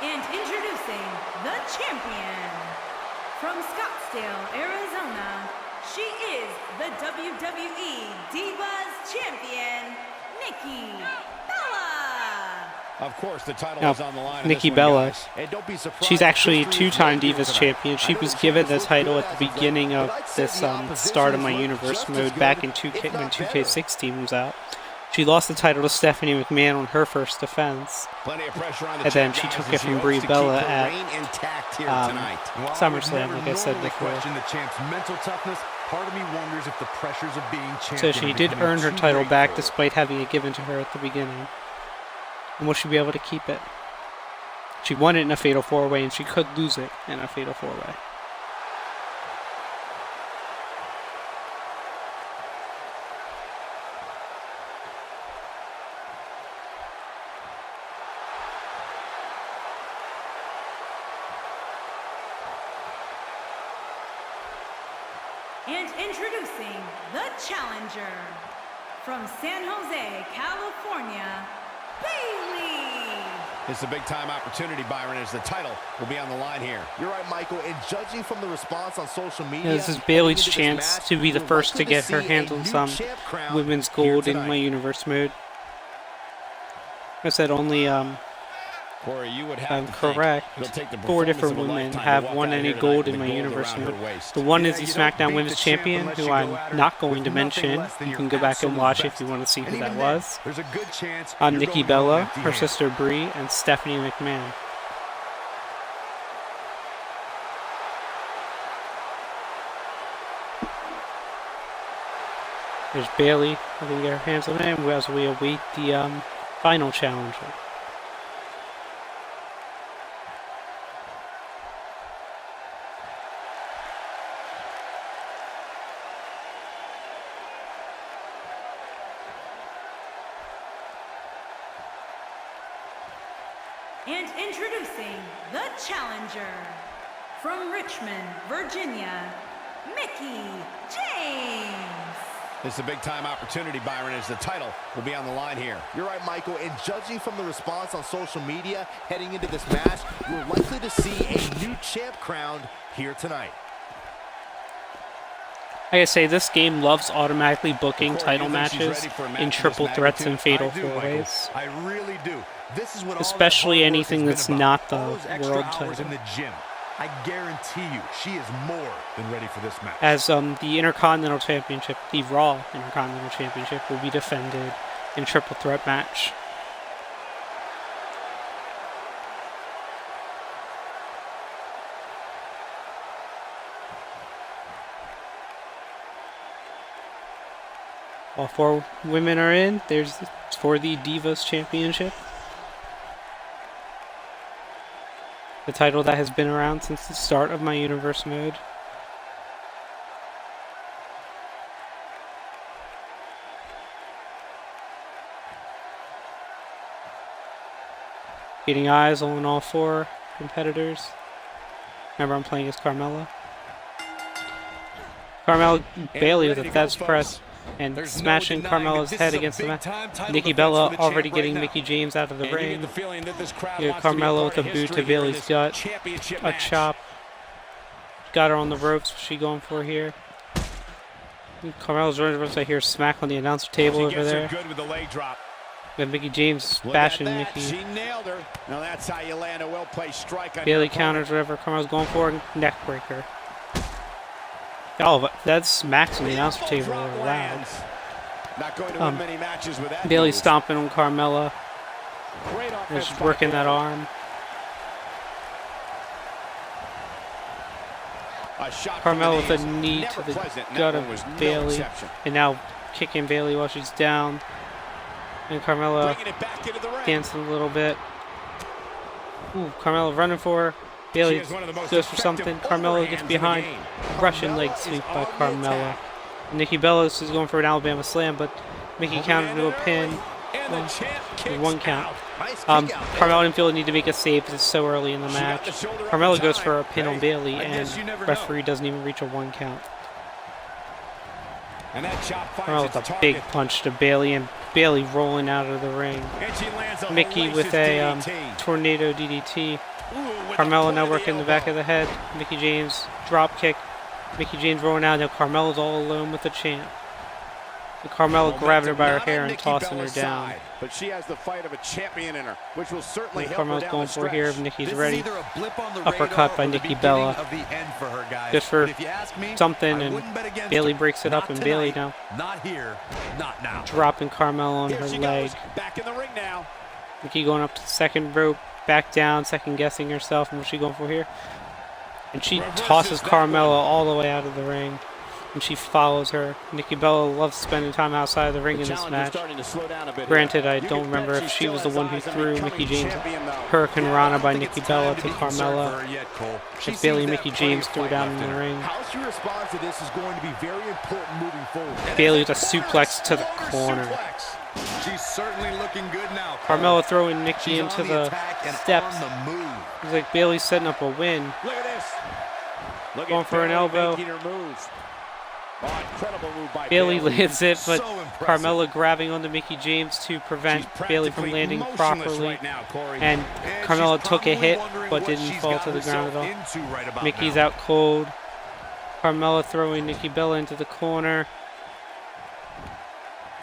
Speaker 5: And introducing the champion from Scottsdale, Arizona, she is the WWE Divas Champion, Nikki Bella.
Speaker 1: Of course, the title is on the line.
Speaker 2: Nikki Bella.
Speaker 6: And don't be surprised,
Speaker 2: She's actually a
Speaker 6: history is
Speaker 2: two-time
Speaker 6: written
Speaker 2: Divas
Speaker 6: tonight.
Speaker 2: champion. She was given the title at the beginning of this start of my universe mode back in 2K when 2K16 was out. She lost the title to Stephanie McMahon on her first defense.
Speaker 1: Plenty of pressure on the
Speaker 2: And then
Speaker 1: champ,
Speaker 2: she
Speaker 1: guys,
Speaker 2: took
Speaker 1: as
Speaker 2: it from
Speaker 1: hopes
Speaker 2: Brie
Speaker 1: to keep
Speaker 2: Bella
Speaker 1: her
Speaker 2: at
Speaker 1: reign intact here tonight.
Speaker 4: While
Speaker 2: SummerSlam,
Speaker 4: I would
Speaker 2: like I said
Speaker 4: never
Speaker 2: before.
Speaker 4: question the champ's mental toughness, part of me wonders if the pressures of being champion
Speaker 2: So she did earn her title back despite having it given to her at the beginning. And will she be able to keep it? She won it in a Fatal 4-Way, and she could lose it in a Fatal 4-Way.
Speaker 5: And introducing the challenger from San Jose, California, Bailey.
Speaker 1: It's a big-time opportunity, Byron, as the title will be on the line here.
Speaker 6: You're right, Michael, and judging from the response on social media...
Speaker 2: This is Bailey's chance to be the first to get her hands on some women's gold in my universe mode. Like I said, only
Speaker 1: Corey, you would have
Speaker 2: I'm
Speaker 1: to
Speaker 2: correct.
Speaker 1: think it'll take the
Speaker 2: 4 different
Speaker 1: performance of a
Speaker 2: women
Speaker 1: lifetime to
Speaker 2: have
Speaker 1: walk
Speaker 2: won
Speaker 1: out
Speaker 2: any
Speaker 1: here
Speaker 2: gold
Speaker 1: tonight
Speaker 2: in my
Speaker 1: with gold
Speaker 2: universe
Speaker 1: around her
Speaker 2: mode.
Speaker 1: waist.
Speaker 2: The one is
Speaker 4: Yeah,
Speaker 2: the
Speaker 4: you don't
Speaker 2: SmackDown
Speaker 4: beat
Speaker 2: Women's
Speaker 4: the champ
Speaker 2: Champion,
Speaker 4: unless
Speaker 2: who
Speaker 4: you
Speaker 2: I'm
Speaker 4: go at her
Speaker 2: not going to
Speaker 4: with nothing
Speaker 2: mention.
Speaker 4: less than
Speaker 2: You
Speaker 4: your
Speaker 2: can go back and
Speaker 4: absolute
Speaker 2: watch
Speaker 4: best.
Speaker 2: if you want to see
Speaker 4: And
Speaker 2: who that
Speaker 4: even then,
Speaker 2: was.
Speaker 4: there's a good chance
Speaker 2: I'm
Speaker 4: you're
Speaker 2: Nikki
Speaker 4: going home
Speaker 2: Bella,
Speaker 4: empty
Speaker 2: her
Speaker 4: handed.
Speaker 2: sister Brie, and Stephanie McMahon. There's Bailey looking to get her hands on it as we await the final challenger.
Speaker 5: And introducing the challenger from Richmond, Virginia, Mickie James.
Speaker 1: This is a big-time opportunity, Byron, as the title will be on the line here.
Speaker 6: You're right, Michael, and judging from the response on social media heading into this match, we're likely to see a new champ crowned here tonight.
Speaker 2: Like I say, this game loves automatically booking
Speaker 1: Corey,
Speaker 2: title
Speaker 1: you think she's
Speaker 2: matches
Speaker 1: ready for a match
Speaker 2: in
Speaker 1: of this
Speaker 2: triple threats and
Speaker 1: magnitude?
Speaker 2: fatal
Speaker 4: I do, Michael.
Speaker 2: four-ways.
Speaker 4: I really do. This is what all that
Speaker 2: Especially
Speaker 4: hard work
Speaker 2: anything
Speaker 4: has
Speaker 2: that's
Speaker 4: been about.
Speaker 2: not the
Speaker 4: All those extra
Speaker 2: world
Speaker 4: hours
Speaker 2: title.
Speaker 4: in the gym. I guarantee you, she is more than ready for this match.
Speaker 2: As the Intercontinental Championship, the Raw Intercontinental Championship, will be defended in a triple threat match. All 4 women are in. There's for the Divas Championship. The title that has been around since the start of my universe mode. Getting eyes on all 4 competitors. Remember, I'm playing as Carmella. Carmella Bailey with a Thesz press and
Speaker 3: There's no
Speaker 2: smashing
Speaker 3: denying that
Speaker 2: Carmella's
Speaker 3: this
Speaker 2: head
Speaker 3: is a
Speaker 2: against the mat.
Speaker 3: big-time title
Speaker 2: Nikki
Speaker 3: defense
Speaker 2: Bella
Speaker 3: for the
Speaker 2: already
Speaker 3: champ
Speaker 2: getting
Speaker 3: right now.
Speaker 2: Mickey James out of the
Speaker 3: And you get
Speaker 2: ring.
Speaker 3: the feeling that this crowd
Speaker 2: Yeah,
Speaker 3: wants to be a
Speaker 2: Carmella
Speaker 3: part
Speaker 2: with
Speaker 3: of
Speaker 2: a boot to
Speaker 3: history here in
Speaker 2: Bailey's
Speaker 3: this
Speaker 2: gut.
Speaker 3: championship
Speaker 2: A
Speaker 3: match.
Speaker 2: chop. Got her on the ropes. What's she going for here? Carmella's running the ropes. I hear smack on the announcer table
Speaker 1: She
Speaker 2: over
Speaker 1: gets her
Speaker 2: there.
Speaker 1: good with the leg drop.
Speaker 2: Then Mickey James
Speaker 1: Look
Speaker 2: bashing
Speaker 1: at that.
Speaker 2: Mickey.
Speaker 1: She nailed her. Now that's how you land a well-placed strike on
Speaker 2: Bailey
Speaker 1: your opponent.
Speaker 2: counters whatever Carmella's going for. Neck breaker. Oh, but that smacks on the announcer
Speaker 1: elbow
Speaker 2: table
Speaker 1: drop
Speaker 2: really loud.
Speaker 1: lands. Not going to win many matches with that.
Speaker 2: Bailey
Speaker 1: move.
Speaker 2: stomping on Carmella.
Speaker 1: Great offense
Speaker 2: Just
Speaker 1: by
Speaker 2: working that
Speaker 1: Bailey.
Speaker 2: arm.
Speaker 1: A shot
Speaker 2: Carmella with a
Speaker 1: from the
Speaker 2: knee
Speaker 1: knees.
Speaker 2: to the
Speaker 1: Never present, and
Speaker 2: gut
Speaker 1: that
Speaker 2: of
Speaker 1: one was no
Speaker 2: Bailey.
Speaker 1: exception.
Speaker 2: And now kicking Bailey while she's down. And Carmella
Speaker 1: Bringing it back into the ring.
Speaker 2: dancing a little bit. Ooh, Carmella running for her. Bailey
Speaker 1: She is one of the most
Speaker 2: goes for
Speaker 1: effective
Speaker 2: something. Carmella
Speaker 1: overhands
Speaker 2: gets
Speaker 1: in the
Speaker 2: behind.
Speaker 1: game.
Speaker 2: Russian leg
Speaker 1: Carmella
Speaker 2: sweep
Speaker 1: is
Speaker 2: by
Speaker 1: on the
Speaker 2: Carmella.
Speaker 1: attack.
Speaker 2: Nikki Bella is going for an Alabama slam, but Mickey countered to a pin.
Speaker 1: And the champ kicks
Speaker 2: One count.
Speaker 1: out.
Speaker 6: Nice kick out there.
Speaker 2: Carmella didn't feel the need to make a save because it's so early in the
Speaker 1: She got
Speaker 2: match.
Speaker 1: the shoulder up
Speaker 2: Carmella
Speaker 1: in
Speaker 2: goes
Speaker 1: time.
Speaker 2: for a pin on
Speaker 1: Hey,
Speaker 2: Bailey,
Speaker 1: I
Speaker 2: and
Speaker 1: guess you never know.
Speaker 2: referee doesn't even reach a 1 count.
Speaker 1: And that chop finds
Speaker 2: Carmella
Speaker 1: its
Speaker 2: with a
Speaker 1: target.
Speaker 2: big punch to Bailey, and Bailey rolling out of the ring.
Speaker 1: And she lands a
Speaker 2: Mickey with
Speaker 1: hellacious
Speaker 2: a
Speaker 1: DDT.
Speaker 2: tornado DDT.
Speaker 1: Ooh, with
Speaker 2: Carmella
Speaker 1: the
Speaker 2: now
Speaker 1: point
Speaker 2: working the back of the head. Mickey James drop kick. Mickey James rolling out. Now Carmella's all alone with the champ. And Carmella grabbing her by her
Speaker 1: Not on
Speaker 2: hair and
Speaker 1: Nikki
Speaker 2: tossing her
Speaker 1: Bella's
Speaker 2: down.
Speaker 1: side, but she has the fight of a champion in her, which will certainly
Speaker 2: And
Speaker 1: help her
Speaker 2: Carmella's
Speaker 1: down
Speaker 2: going
Speaker 1: the
Speaker 2: for here if
Speaker 1: stretch.
Speaker 2: Nikki's
Speaker 4: This is
Speaker 2: ready.
Speaker 4: either a blip on the
Speaker 2: Uppercut
Speaker 4: radar
Speaker 2: by
Speaker 4: or the
Speaker 2: Nikki
Speaker 4: beginning
Speaker 2: Bella.
Speaker 4: of the end for her, guys.
Speaker 2: Just for
Speaker 4: But if you ask me,
Speaker 2: something,
Speaker 4: I
Speaker 2: and
Speaker 4: wouldn't bet against
Speaker 2: Bailey
Speaker 4: her.
Speaker 2: breaks it up,
Speaker 4: Not
Speaker 2: and Bailey
Speaker 4: tonight,
Speaker 2: now
Speaker 4: not here, not now.
Speaker 2: dropping Carmella on
Speaker 1: Here
Speaker 2: her
Speaker 1: she
Speaker 2: leg.
Speaker 1: goes, back in the ring now.
Speaker 2: Nikki going up to the second rope, back down, second guessing herself. And what's she going for here? And she
Speaker 1: Reverses
Speaker 2: tosses
Speaker 1: that
Speaker 2: Carmella
Speaker 1: one.
Speaker 2: all the way out of the ring. And she follows her. Nikki Bella loves spending time outside of the ring
Speaker 1: The
Speaker 2: in this
Speaker 1: challenger's
Speaker 2: match.
Speaker 1: starting to slow down a bit
Speaker 2: Granted,
Speaker 1: here.
Speaker 2: I
Speaker 1: You
Speaker 2: don't
Speaker 1: can
Speaker 2: remember
Speaker 1: bet
Speaker 2: if
Speaker 1: she
Speaker 2: she was the
Speaker 1: still
Speaker 2: one who
Speaker 1: has eyes on
Speaker 2: threw
Speaker 1: becoming
Speaker 2: Mickey James
Speaker 1: champion, though.
Speaker 2: Hurricane
Speaker 4: Yeah, I
Speaker 2: Rana
Speaker 4: don't
Speaker 2: by
Speaker 4: think
Speaker 2: Nikki
Speaker 4: it's
Speaker 2: Bella
Speaker 4: time
Speaker 2: to
Speaker 4: be concerned
Speaker 2: Carmella.
Speaker 4: for her yet, Cole. She
Speaker 2: As Bailey
Speaker 4: seems
Speaker 2: and
Speaker 4: to
Speaker 2: Mickey
Speaker 4: have plenty
Speaker 2: James
Speaker 4: of
Speaker 2: threw
Speaker 4: fight
Speaker 2: down
Speaker 4: left
Speaker 2: in the
Speaker 4: her.
Speaker 2: ring.
Speaker 6: How she responds to this is going to be very important moving forward.
Speaker 2: Bailey with a suplex to the corner.
Speaker 4: She's certainly looking good now.
Speaker 2: Carmella throwing Nikki
Speaker 4: She's
Speaker 2: into
Speaker 4: on
Speaker 2: the
Speaker 4: attack and
Speaker 2: steps.
Speaker 4: on the move.
Speaker 2: It's like Bailey's setting up a win.
Speaker 1: Look at this. Look
Speaker 2: Going
Speaker 1: at
Speaker 2: for an
Speaker 1: Bailey
Speaker 2: elbow.
Speaker 1: making her move. Oh, incredible move by
Speaker 2: Bailey
Speaker 1: Bailey.
Speaker 2: lands it, but
Speaker 4: So impressive.
Speaker 2: Carmella grabbing onto Mickey James to prevent
Speaker 1: She's
Speaker 2: Bailey from
Speaker 1: practically
Speaker 2: landing
Speaker 1: motionless
Speaker 2: properly.
Speaker 1: right now, Corey.
Speaker 2: And
Speaker 4: And
Speaker 2: Carmella
Speaker 4: she's
Speaker 2: took a
Speaker 4: probably
Speaker 2: hit,
Speaker 4: wondering
Speaker 2: but
Speaker 4: what
Speaker 2: didn't
Speaker 4: she's
Speaker 2: fall
Speaker 4: got
Speaker 2: to the ground at all.
Speaker 4: herself into right about
Speaker 2: Mickey's
Speaker 4: now.
Speaker 2: out cold. Carmella throwing Nikki Bella into the corner.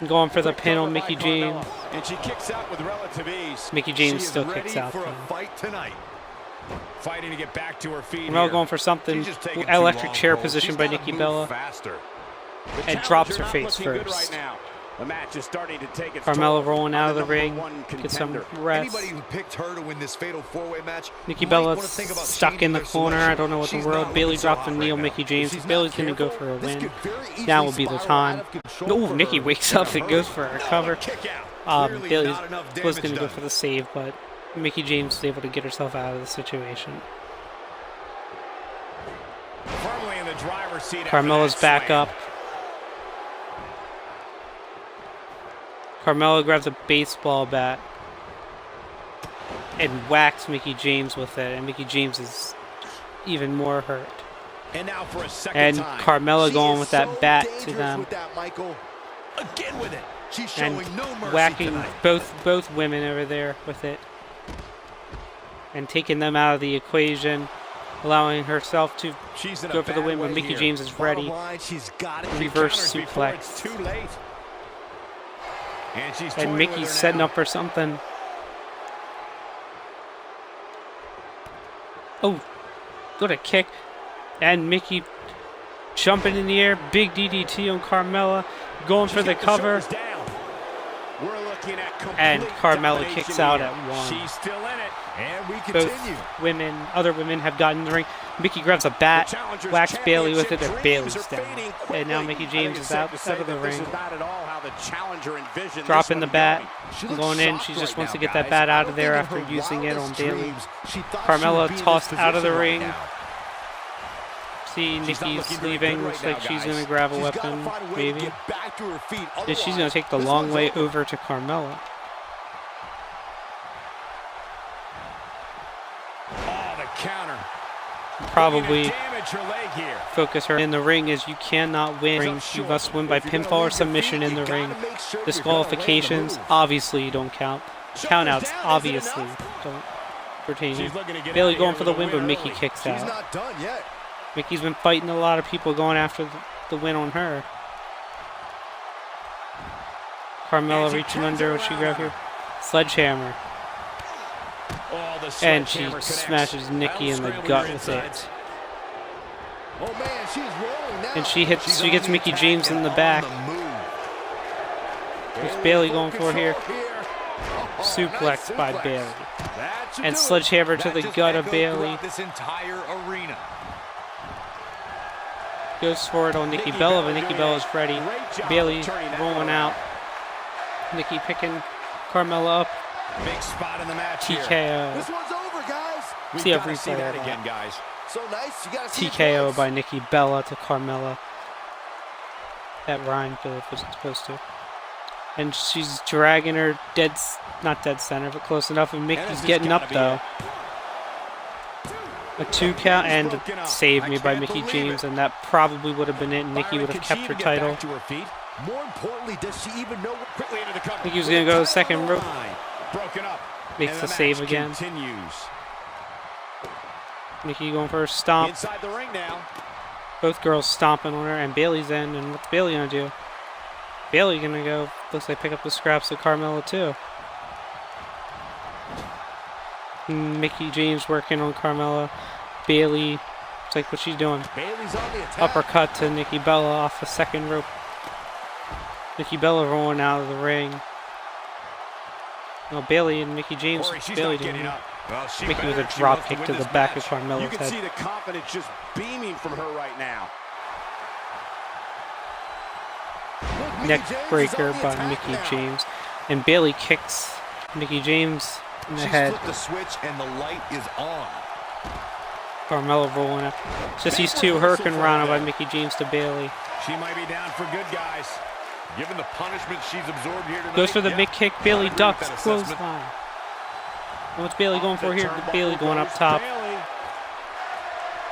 Speaker 2: And going for the
Speaker 1: Quick
Speaker 2: pin
Speaker 1: cover
Speaker 2: on
Speaker 1: by
Speaker 2: Mickey
Speaker 1: Carmella.
Speaker 2: James.
Speaker 1: And she kicks out with relative ease.
Speaker 2: Mickey
Speaker 4: She
Speaker 2: James
Speaker 4: is
Speaker 2: still
Speaker 4: ready
Speaker 2: kicks out.
Speaker 4: for
Speaker 2: though.
Speaker 4: a fight tonight.
Speaker 1: Fighting to get back to her feet.
Speaker 2: Carmella
Speaker 1: here.
Speaker 2: going for something.
Speaker 4: She's just taking too
Speaker 2: Electric
Speaker 4: long,
Speaker 2: chair
Speaker 4: Cole.
Speaker 2: position
Speaker 4: She's
Speaker 2: by
Speaker 4: gotta
Speaker 2: Nikki
Speaker 4: move
Speaker 2: Bella.
Speaker 4: faster.
Speaker 1: The
Speaker 2: and drops
Speaker 1: challenger
Speaker 2: her
Speaker 1: not
Speaker 2: face
Speaker 1: looking good
Speaker 2: first.
Speaker 1: right now. The match is starting to take its
Speaker 2: Carmella
Speaker 1: toll
Speaker 2: rolling
Speaker 1: on
Speaker 2: out of the
Speaker 1: number
Speaker 2: ring.
Speaker 1: one
Speaker 2: Get some
Speaker 1: contender.
Speaker 2: rest.
Speaker 4: Anybody who picked her to win this fatal four-way match,
Speaker 2: Nikki
Speaker 4: might
Speaker 2: Bella
Speaker 4: wanna think about
Speaker 2: stuck in
Speaker 4: changing
Speaker 2: the
Speaker 4: their
Speaker 2: corner.
Speaker 4: selection.
Speaker 2: I don't know what
Speaker 4: She's
Speaker 2: the world.
Speaker 4: not
Speaker 2: Bailey
Speaker 4: looking so
Speaker 2: dropped
Speaker 4: hot
Speaker 2: the knee on
Speaker 4: right
Speaker 2: Mickey
Speaker 4: now.
Speaker 2: James.
Speaker 6: She's not
Speaker 2: Bailey's going to go
Speaker 6: careful.
Speaker 2: for a
Speaker 6: This
Speaker 2: win.
Speaker 6: could very easily
Speaker 2: Now will be the
Speaker 6: spiral
Speaker 2: time.
Speaker 6: out of control
Speaker 2: Oh,
Speaker 6: for
Speaker 2: Nikki
Speaker 6: her.
Speaker 2: wakes up and goes for a cover.
Speaker 4: Kick out. Clearly
Speaker 2: Bailey
Speaker 4: not enough
Speaker 2: was
Speaker 4: damage
Speaker 2: going to go
Speaker 4: done.
Speaker 2: for the save, but Mickey James was able to get herself out of the situation.
Speaker 1: Firmly in the driver's seat. after
Speaker 2: Carmella's
Speaker 1: that
Speaker 2: back
Speaker 1: slam.
Speaker 2: up. Carmella grabs a baseball bat and whacks Mickey James with it, and Mickey James is even more hurt.
Speaker 1: And now for a second
Speaker 2: And
Speaker 1: time.
Speaker 2: Carmella
Speaker 6: She
Speaker 2: going
Speaker 6: is
Speaker 2: with that
Speaker 6: so
Speaker 2: bat to
Speaker 6: dangerous
Speaker 2: them
Speaker 6: with that, Michael.
Speaker 4: Again with it. She's
Speaker 2: and
Speaker 4: showing no mercy
Speaker 2: whacking
Speaker 4: tonight.
Speaker 2: both women over there with it and taking them out of the equation, allowing herself to
Speaker 1: She's in a
Speaker 2: go for the
Speaker 1: bad
Speaker 2: win when
Speaker 1: way
Speaker 2: Mickey
Speaker 1: here.
Speaker 2: James is
Speaker 6: Bottom
Speaker 2: ready.
Speaker 6: line, she's got it.
Speaker 2: Reverse
Speaker 1: Counters before it's
Speaker 2: suplex.
Speaker 1: too late. And she's
Speaker 2: And
Speaker 1: toying
Speaker 2: Mickey's
Speaker 1: with her
Speaker 2: setting
Speaker 1: now.
Speaker 2: up for something. Oh, what a kick. And Mickey jumping in the air. Big DDT on Carmella. Going for
Speaker 1: She's
Speaker 2: the
Speaker 1: got
Speaker 2: cover.
Speaker 1: shoulders down. We're looking at complete
Speaker 2: And Carmella
Speaker 1: domination
Speaker 2: kicks out
Speaker 1: here.
Speaker 2: at one.
Speaker 1: She's still in it.
Speaker 6: And we
Speaker 2: Both
Speaker 6: continue.
Speaker 2: other women have gotten in the ring. Mickey grabs a bat,
Speaker 1: The challenger's
Speaker 2: whacks Bailey with it,
Speaker 1: championship
Speaker 2: and Bailey's
Speaker 1: dreams are
Speaker 2: down.
Speaker 1: fading
Speaker 2: And now
Speaker 1: quickly.
Speaker 2: Mickey
Speaker 1: I
Speaker 2: James
Speaker 1: think
Speaker 2: is
Speaker 1: it's safe
Speaker 2: out
Speaker 1: to say
Speaker 2: of the
Speaker 1: that
Speaker 2: ring.
Speaker 1: This is not at all how the challenger envisioned
Speaker 2: Dropping
Speaker 1: this
Speaker 2: the
Speaker 1: one
Speaker 2: bat.
Speaker 1: going.
Speaker 6: She looks
Speaker 2: Going in,
Speaker 6: shocked
Speaker 2: she just
Speaker 6: right
Speaker 2: wants to
Speaker 6: now,
Speaker 2: get that
Speaker 6: guys.
Speaker 2: bat out
Speaker 6: I
Speaker 2: of there
Speaker 6: don't
Speaker 2: after
Speaker 6: think in her
Speaker 2: using it on
Speaker 6: wildest
Speaker 2: Bailey.
Speaker 6: dreams she thought she
Speaker 2: Carmella
Speaker 6: would be in
Speaker 2: tossed
Speaker 6: this
Speaker 2: out of the
Speaker 6: position right
Speaker 2: ring.
Speaker 6: now.
Speaker 2: See,
Speaker 1: She's not
Speaker 2: Nikki's
Speaker 1: looking very
Speaker 2: leaving.
Speaker 1: good
Speaker 2: Looks
Speaker 1: right
Speaker 2: like
Speaker 1: now,
Speaker 2: she's
Speaker 1: guys.
Speaker 2: going to grab a
Speaker 6: She's gotta
Speaker 2: weapon,
Speaker 6: find a way to
Speaker 2: maybe.
Speaker 6: get back to her feet.
Speaker 2: Yeah, she's going
Speaker 6: Otherwise,
Speaker 2: to take the
Speaker 6: this
Speaker 2: long
Speaker 6: one's
Speaker 2: way
Speaker 6: over.
Speaker 2: over to Carmella.
Speaker 1: Oh, the counter.
Speaker 2: Probably
Speaker 1: Looking to damage her leg here.
Speaker 2: focus her in the ring as you cannot win. You must win by pinfall or submission in the ring. Disqualifications, obviously, you don't count. Countouts, obviously, don't pertain
Speaker 1: She's
Speaker 2: here.
Speaker 1: looking to get
Speaker 2: Bailey
Speaker 1: out
Speaker 2: going
Speaker 1: here
Speaker 2: for the
Speaker 1: with a
Speaker 2: win, but
Speaker 1: win
Speaker 2: Mickey
Speaker 1: early.
Speaker 2: kicks
Speaker 6: She's
Speaker 2: out.
Speaker 6: not done yet.
Speaker 2: Mickey's been fighting a lot of people going after the win on her. Carmella reaching under. What she grab here? Sledgehammer.
Speaker 1: Oh, the
Speaker 2: And she
Speaker 1: sledgehammer connects.
Speaker 2: smashes Nikki in the
Speaker 1: That'll
Speaker 2: gut
Speaker 1: scramble
Speaker 2: with
Speaker 1: your
Speaker 2: it.
Speaker 1: insides.
Speaker 6: Oh man, she's rolling now.
Speaker 2: And she
Speaker 4: She's
Speaker 2: gets
Speaker 4: on the
Speaker 2: Mickey
Speaker 4: attack
Speaker 2: James
Speaker 4: and
Speaker 2: in the
Speaker 4: on
Speaker 2: back.
Speaker 4: the move.
Speaker 2: What's Bailey going for here?
Speaker 6: Oh,
Speaker 2: Suplex
Speaker 6: nice
Speaker 2: by
Speaker 6: suplex.
Speaker 2: Bailey.
Speaker 4: That should
Speaker 2: And
Speaker 4: do it.
Speaker 2: sledgehammer to
Speaker 4: That
Speaker 2: the
Speaker 4: just
Speaker 2: gut of
Speaker 4: echoed
Speaker 2: Bailey.
Speaker 4: throughout this entire arena.
Speaker 2: Goes for it on Nikki Bella, but Nikki Bella's ready. Bailey rolling out. Nikki picking Carmella up.
Speaker 3: Big spot in the match here.
Speaker 2: TKO.
Speaker 6: This one's over, guys.
Speaker 2: See a
Speaker 3: Gotta see
Speaker 2: replay
Speaker 3: that
Speaker 2: of
Speaker 3: again,
Speaker 2: that.
Speaker 3: guys.
Speaker 6: So nice. You gotta see it
Speaker 2: TKO
Speaker 6: twice.
Speaker 2: by Nikki Bella to Carmella. That Ryan Phillips wasn't supposed to. And she's dragging her not dead center, but close enough. And Mickey's getting up though. A 2 count and saved me by Mickey James, and that probably would have been it. And Nikki would have kept her title.
Speaker 6: More importantly, does she even know what
Speaker 3: Quickly into the cover.
Speaker 2: Nikki was gonna go to the second rope.
Speaker 3: Broken up.
Speaker 2: Makes
Speaker 3: And
Speaker 2: the
Speaker 3: the
Speaker 2: save
Speaker 3: match
Speaker 2: again.
Speaker 3: Continues.
Speaker 2: Nikki going for a stomp.
Speaker 1: Inside the ring now.
Speaker 2: Both girls stomping on her, and Bailey's in. And what's Bailey gonna do? Bailey gonna go. Looks like pick up the scraps of Carmella too. Mickey James working on Carmella. Bailey, it's like what she's doing.
Speaker 6: Bailey's on the attack.
Speaker 2: Uppercut to Nikki Bella off the second rope. Nikki Bella rolling out of the ring. No, Bailey and Mickey James.
Speaker 3: Corey, she's
Speaker 2: Bailey
Speaker 3: not getting
Speaker 2: doing it.
Speaker 3: up. Well, she
Speaker 2: Mickey with
Speaker 3: better
Speaker 2: a
Speaker 3: if she
Speaker 2: drop
Speaker 3: wants
Speaker 2: kick
Speaker 3: win
Speaker 2: to the
Speaker 3: this
Speaker 2: back of
Speaker 3: match.
Speaker 1: You
Speaker 2: Carmella's
Speaker 1: can see
Speaker 2: head.
Speaker 1: the confidence just beaming from her right now.
Speaker 2: Neck breaker by Mickey James. And Bailey kicks Mickey James in the
Speaker 4: She's
Speaker 2: head.
Speaker 4: flipped the switch and the light is on.
Speaker 2: Carmella rolling up. It's just these two Hurricane Rana by Mickey James to Bailey.
Speaker 3: She might be down for good, guys.
Speaker 4: Given the punishment she's absorbed here tonight.
Speaker 2: Goes for the big kick. Bailey
Speaker 4: I agree with
Speaker 2: ducks.
Speaker 4: that assessment.
Speaker 2: Clothesline. And what's Bailey going for here? Bailey going up top.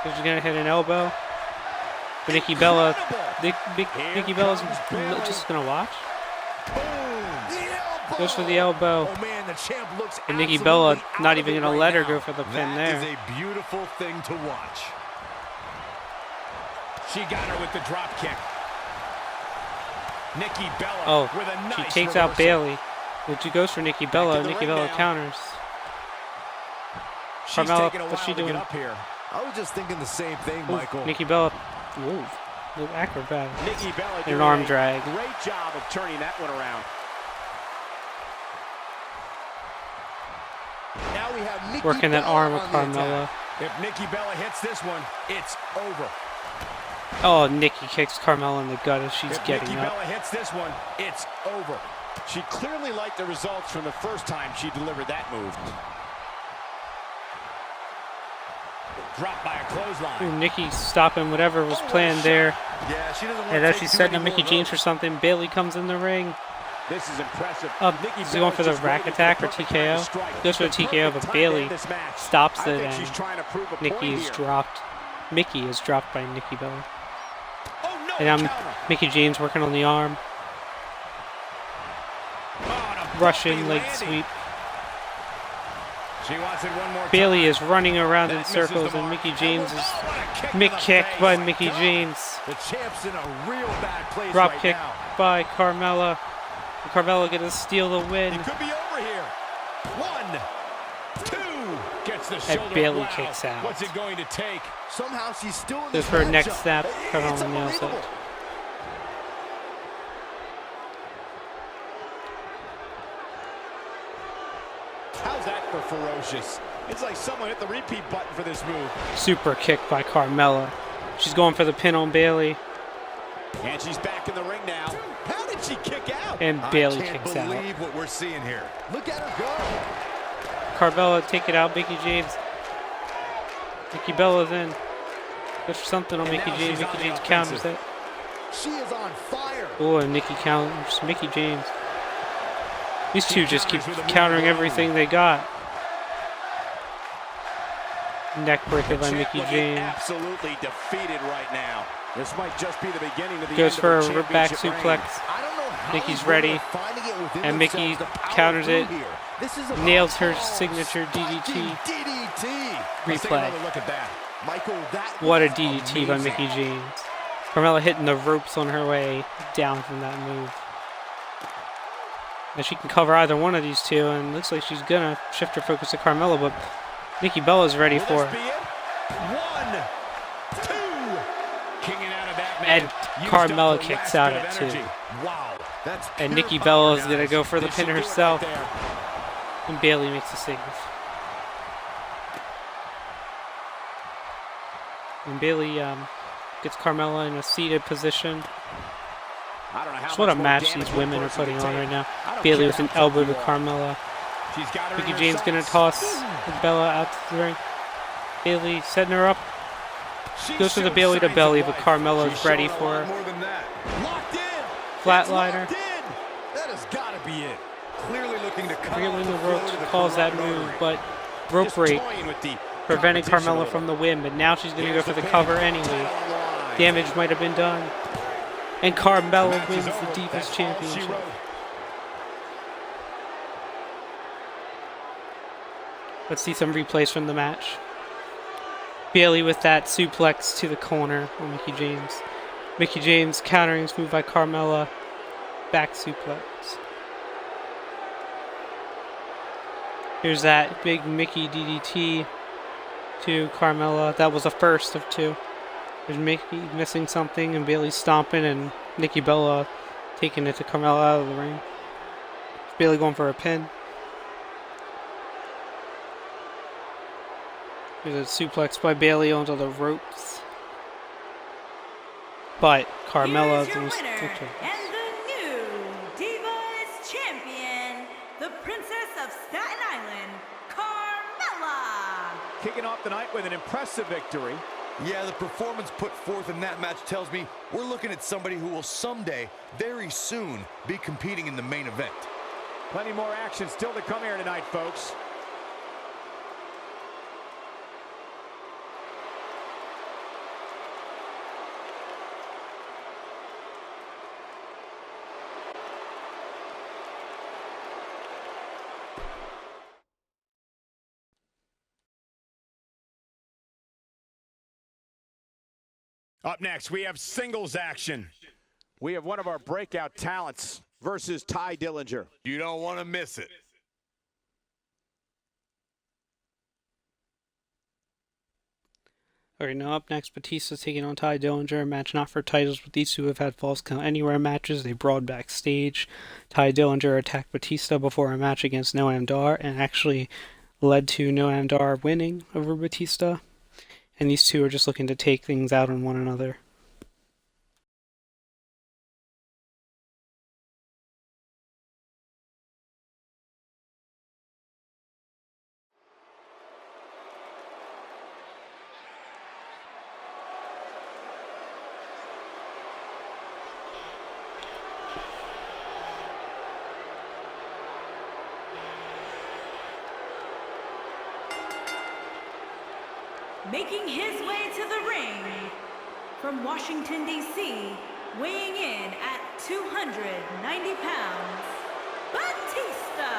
Speaker 2: She's going to hit an elbow. But Nikki Bella. Nikki Bella's just going to watch. Goes for the elbow.
Speaker 6: Oh man, the champ looks
Speaker 2: And Nikki Bella
Speaker 6: absolutely
Speaker 2: not
Speaker 6: out of
Speaker 2: even
Speaker 6: it
Speaker 2: going to
Speaker 6: right
Speaker 2: let her
Speaker 6: now.
Speaker 2: go for the pin
Speaker 4: That is
Speaker 2: there.
Speaker 4: a beautiful thing to watch.
Speaker 3: She got her with the drop kick. Nikki Bella
Speaker 2: Oh,
Speaker 3: with a nice
Speaker 2: she takes out
Speaker 3: reversal.
Speaker 2: Bailey. But she goes for Nikki Bella.
Speaker 1: the
Speaker 2: Nikki
Speaker 1: ring
Speaker 2: Bella
Speaker 1: now.
Speaker 2: counters.
Speaker 1: She's
Speaker 2: Carmella,
Speaker 1: taking a
Speaker 2: what's
Speaker 1: while
Speaker 2: she
Speaker 1: to get
Speaker 2: doing?
Speaker 1: up here.
Speaker 6: I was just thinking the same thing,
Speaker 2: Ooh,
Speaker 6: Michael.
Speaker 2: Nikki Bella. Ooh, little acrobat.
Speaker 1: Nikki Bella
Speaker 2: An
Speaker 1: doing
Speaker 2: arm
Speaker 1: a
Speaker 2: drag.
Speaker 1: Great job of turning that one around.
Speaker 6: Now we have Nikki
Speaker 2: Working that
Speaker 6: Bella
Speaker 2: arm of
Speaker 6: on the
Speaker 2: Carmella.
Speaker 6: attack.
Speaker 3: If Nikki Bella hits this one, it's over.
Speaker 2: Oh, Nikki kicks Carmella in the gut as she's
Speaker 3: If
Speaker 2: getting
Speaker 3: Nikki
Speaker 2: up.
Speaker 3: Bella hits this one, it's over.
Speaker 1: She clearly liked the results from the first time she delivered that move.
Speaker 3: Dropped by a clothesline.
Speaker 2: Ooh, Nikki stopping whatever was planned there.
Speaker 4: Yeah, she doesn't want
Speaker 2: And
Speaker 4: to
Speaker 2: as
Speaker 4: take
Speaker 2: she's
Speaker 4: too
Speaker 2: setting up
Speaker 4: many
Speaker 2: Mickey
Speaker 4: more
Speaker 2: James
Speaker 4: of
Speaker 2: for
Speaker 4: those.
Speaker 2: something, Bailey comes in the ring.
Speaker 1: This is impressive.
Speaker 2: Is he going for the rack attack or TKO? Goes for the TKO, but Bailey stops
Speaker 1: I
Speaker 2: it,
Speaker 1: think she's
Speaker 2: and
Speaker 1: trying to prove a point
Speaker 2: Nikki is
Speaker 1: here.
Speaker 2: dropped. Mickey is dropped by Nikki Bella.
Speaker 3: Oh, no,
Speaker 2: And
Speaker 3: counter.
Speaker 2: Mickey James working on the arm.
Speaker 3: Oh, and a
Speaker 2: Russian
Speaker 3: bumpy
Speaker 2: leg
Speaker 3: landing.
Speaker 2: sweep.
Speaker 3: She wants it one more
Speaker 2: Bailey
Speaker 3: time.
Speaker 2: is running around in
Speaker 3: That misses the
Speaker 2: circles, and
Speaker 3: mark.
Speaker 2: Mickey James is
Speaker 3: Oh, what a kick to
Speaker 2: Mick
Speaker 3: the
Speaker 2: kick
Speaker 3: face.
Speaker 2: by
Speaker 3: My
Speaker 2: Mickey
Speaker 3: God.
Speaker 2: James.
Speaker 6: The champ's in a real bad place
Speaker 2: Drop
Speaker 6: right
Speaker 2: kick
Speaker 6: now.
Speaker 2: by Carmella. And Carmella gonna steal the win.
Speaker 3: It could be over here. 1, 2. Gets the
Speaker 2: And
Speaker 3: shoulder.
Speaker 2: Bailey
Speaker 3: Wow.
Speaker 2: kicks out.
Speaker 3: What's it going to take?
Speaker 6: Somehow she's still in
Speaker 2: Goes
Speaker 6: this
Speaker 2: for a neck
Speaker 6: matchup.
Speaker 2: snap.
Speaker 6: It's
Speaker 2: Carmella nails it.
Speaker 6: unbelievable.
Speaker 1: How's that for ferocious? It's like someone hit the repeat button for this move.
Speaker 2: Super kick by Carmella. She's going for the pin on Bailey.
Speaker 1: And she's back in the ring now. How did she kick out?
Speaker 2: And
Speaker 4: I
Speaker 2: Bailey
Speaker 4: can't
Speaker 2: kicks out.
Speaker 4: believe what we're seeing here.
Speaker 6: Look at her go.
Speaker 2: Carmella take it out. Mickey James. Nikki Bella's in. Goes for something on
Speaker 3: And
Speaker 2: Mickey
Speaker 3: now
Speaker 2: James.
Speaker 3: she's on
Speaker 2: Mickey
Speaker 3: the
Speaker 2: James counters
Speaker 3: offensive.
Speaker 2: it.
Speaker 6: She is on fire.
Speaker 2: Oh, and Nikki counters Mickey James. These two just keep
Speaker 3: counters with a
Speaker 2: countering
Speaker 3: move.
Speaker 2: everything they got. Neck breaker by
Speaker 1: Champ
Speaker 2: Mickey
Speaker 1: looking
Speaker 2: James.
Speaker 1: absolutely defeated right now. This might just be the beginning of the
Speaker 2: Goes
Speaker 1: end
Speaker 2: for
Speaker 1: of
Speaker 2: a
Speaker 1: her
Speaker 2: rip back
Speaker 1: championship reign.
Speaker 2: suplex.
Speaker 6: I don't know how
Speaker 2: Nikki's
Speaker 6: these
Speaker 2: ready.
Speaker 6: women are finding it within
Speaker 2: And Mickey
Speaker 6: themselves to power
Speaker 2: counters
Speaker 6: through
Speaker 2: it.
Speaker 6: here. This is about
Speaker 2: Nails her
Speaker 6: power.
Speaker 2: signature DDT.
Speaker 6: Fucking DDT.
Speaker 3: Let's take
Speaker 2: Replay.
Speaker 3: another look at that.
Speaker 6: Michael, that
Speaker 2: What a
Speaker 6: was
Speaker 2: DDT by
Speaker 6: amazing.
Speaker 2: Mickey James. Carmella hitting the ropes on her way down from that move. Now she can cover either one of these two, and looks like she's gonna shift her focus to Carmella, but Nikki Bella's ready
Speaker 3: Will
Speaker 2: for
Speaker 3: this
Speaker 2: it.
Speaker 3: be it? 1, 2. Kicking out of that
Speaker 2: And
Speaker 3: man. Used
Speaker 2: Carmella
Speaker 3: up the
Speaker 2: kicks
Speaker 3: last
Speaker 2: out
Speaker 3: bit
Speaker 2: at
Speaker 3: of
Speaker 2: 2.
Speaker 3: energy. Wow. That's
Speaker 2: And
Speaker 3: pure
Speaker 2: Nikki
Speaker 3: power,
Speaker 2: Bella's
Speaker 3: guys.
Speaker 2: gonna go for the
Speaker 3: Did
Speaker 2: pin
Speaker 3: she do it right
Speaker 2: herself.
Speaker 3: there?
Speaker 2: And Bailey makes the save. And Bailey Gets Carmella in a seated position.
Speaker 1: I don't know how
Speaker 2: Just what a
Speaker 1: much more
Speaker 2: match
Speaker 1: damage
Speaker 2: these
Speaker 1: one
Speaker 2: women are
Speaker 1: person
Speaker 2: putting
Speaker 1: can
Speaker 2: on
Speaker 1: take.
Speaker 2: right now.
Speaker 1: I don't
Speaker 2: Bayley
Speaker 1: care
Speaker 2: with an
Speaker 1: how tough
Speaker 2: elbow
Speaker 1: you
Speaker 2: to
Speaker 1: are.
Speaker 2: Carmella.
Speaker 1: She's got her in
Speaker 2: Mickey
Speaker 1: her
Speaker 2: James gonna
Speaker 1: sights.
Speaker 2: toss Bella out to the ring. Bayley setting her up.
Speaker 3: She
Speaker 2: Goes for the
Speaker 3: showed
Speaker 2: Bayley to
Speaker 3: signs
Speaker 2: belly,
Speaker 3: of
Speaker 2: but
Speaker 3: life.
Speaker 2: Carmella's
Speaker 3: She's
Speaker 2: ready
Speaker 3: showing a
Speaker 2: for
Speaker 3: lot
Speaker 2: her.
Speaker 3: more than that.
Speaker 6: Locked in.
Speaker 2: Flatliner.
Speaker 6: It's locked in. That has got to be it.
Speaker 4: Clearly looking to cut
Speaker 2: Reeling
Speaker 4: off
Speaker 2: the
Speaker 4: the flow
Speaker 2: ropes,
Speaker 4: to the
Speaker 2: calls that
Speaker 4: carotid
Speaker 2: move,
Speaker 4: artery.
Speaker 2: but rope
Speaker 1: Just
Speaker 2: break
Speaker 1: toying with the
Speaker 2: preventing
Speaker 1: competition a
Speaker 2: Carmella
Speaker 1: little.
Speaker 2: from the win, but now she's going to go
Speaker 1: Here's
Speaker 2: for the
Speaker 1: pin.
Speaker 2: cover anyway.
Speaker 1: Title on the line.
Speaker 2: Damage might have been done. And Carmella
Speaker 1: Match is
Speaker 2: wins the
Speaker 1: over.
Speaker 2: Divas
Speaker 1: That's all she
Speaker 2: Championship.
Speaker 1: wrote.
Speaker 2: Let's see some replays from the match. Bayley with that suplex to the corner on Mickey James. Mickey James countering his move by Carmella. Back suplex. Here's that big Mickey DDT to Carmella. That was a first of two. There's Mickey missing something and Bayley stomping and Nikki Bella taking it to Carmella out of the ring. Bayley going for a pin. There's a suplex by Bayley onto the ropes. But Carmella
Speaker 5: Here's your
Speaker 2: loses
Speaker 5: winner,
Speaker 2: the title.
Speaker 5: and the new Divas Champion, the Princess of Staten Island, Carmella.
Speaker 1: Kicking off the night with an impressive victory.
Speaker 4: Yeah, the performance put forth in that match tells me we're looking at somebody who will someday, very soon, be competing in the main event.
Speaker 1: Plenty more action still to come here tonight, folks. Up next, we have singles action. We have one of our breakout talents versus Tye Dillinger.
Speaker 3: You don't want to miss it.
Speaker 2: Alright, now up next, Batista taking on Tye Dillinger. A match not for titles, but these two have had Falls Count Anywhere matches. They brawled backstage. Tye Dillinger attacked Batista before a match against Noam Dar and actually led to Noam Dar winning over Batista. And these two are just looking to take things out on one another.
Speaker 5: Making his way to the ring from Washington, D.C., weighing in at 290 pounds, Batista.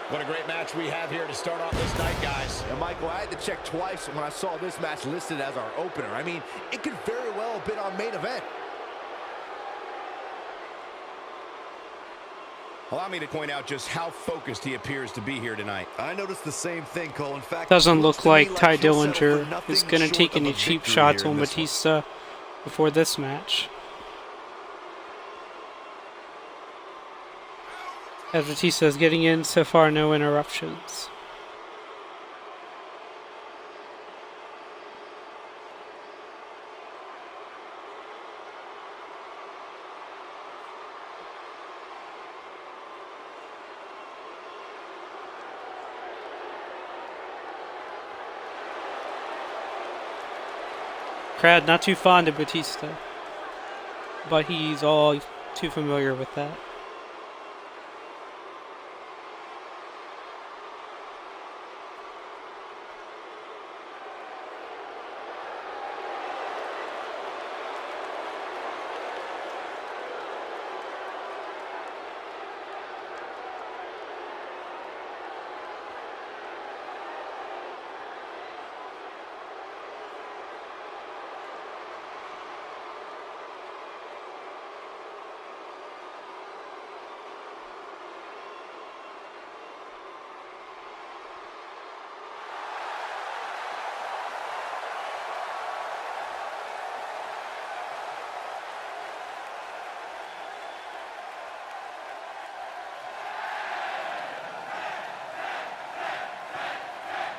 Speaker 1: What a great match we have here to start off this night, guys.
Speaker 6: And Michael, I had to check twice when I saw this match listed as our opener. I mean, it could very well have been our main event.
Speaker 1: Allow me to point out just how focused he appears to be here tonight.
Speaker 4: I noticed the same thing, Cole. In fact,
Speaker 2: Doesn't
Speaker 4: it looks
Speaker 2: look
Speaker 4: to me
Speaker 2: like Tye
Speaker 4: he'll settle for
Speaker 2: Dillinger
Speaker 4: nothing
Speaker 2: is going to
Speaker 4: short
Speaker 2: take
Speaker 4: of a
Speaker 2: any cheap
Speaker 4: victory
Speaker 2: shots
Speaker 4: here in
Speaker 2: on
Speaker 4: this one.
Speaker 2: Batista before this match. As Batista is getting in, so far no interruptions. Crowd not too fond of Batista, but he's all too familiar with that.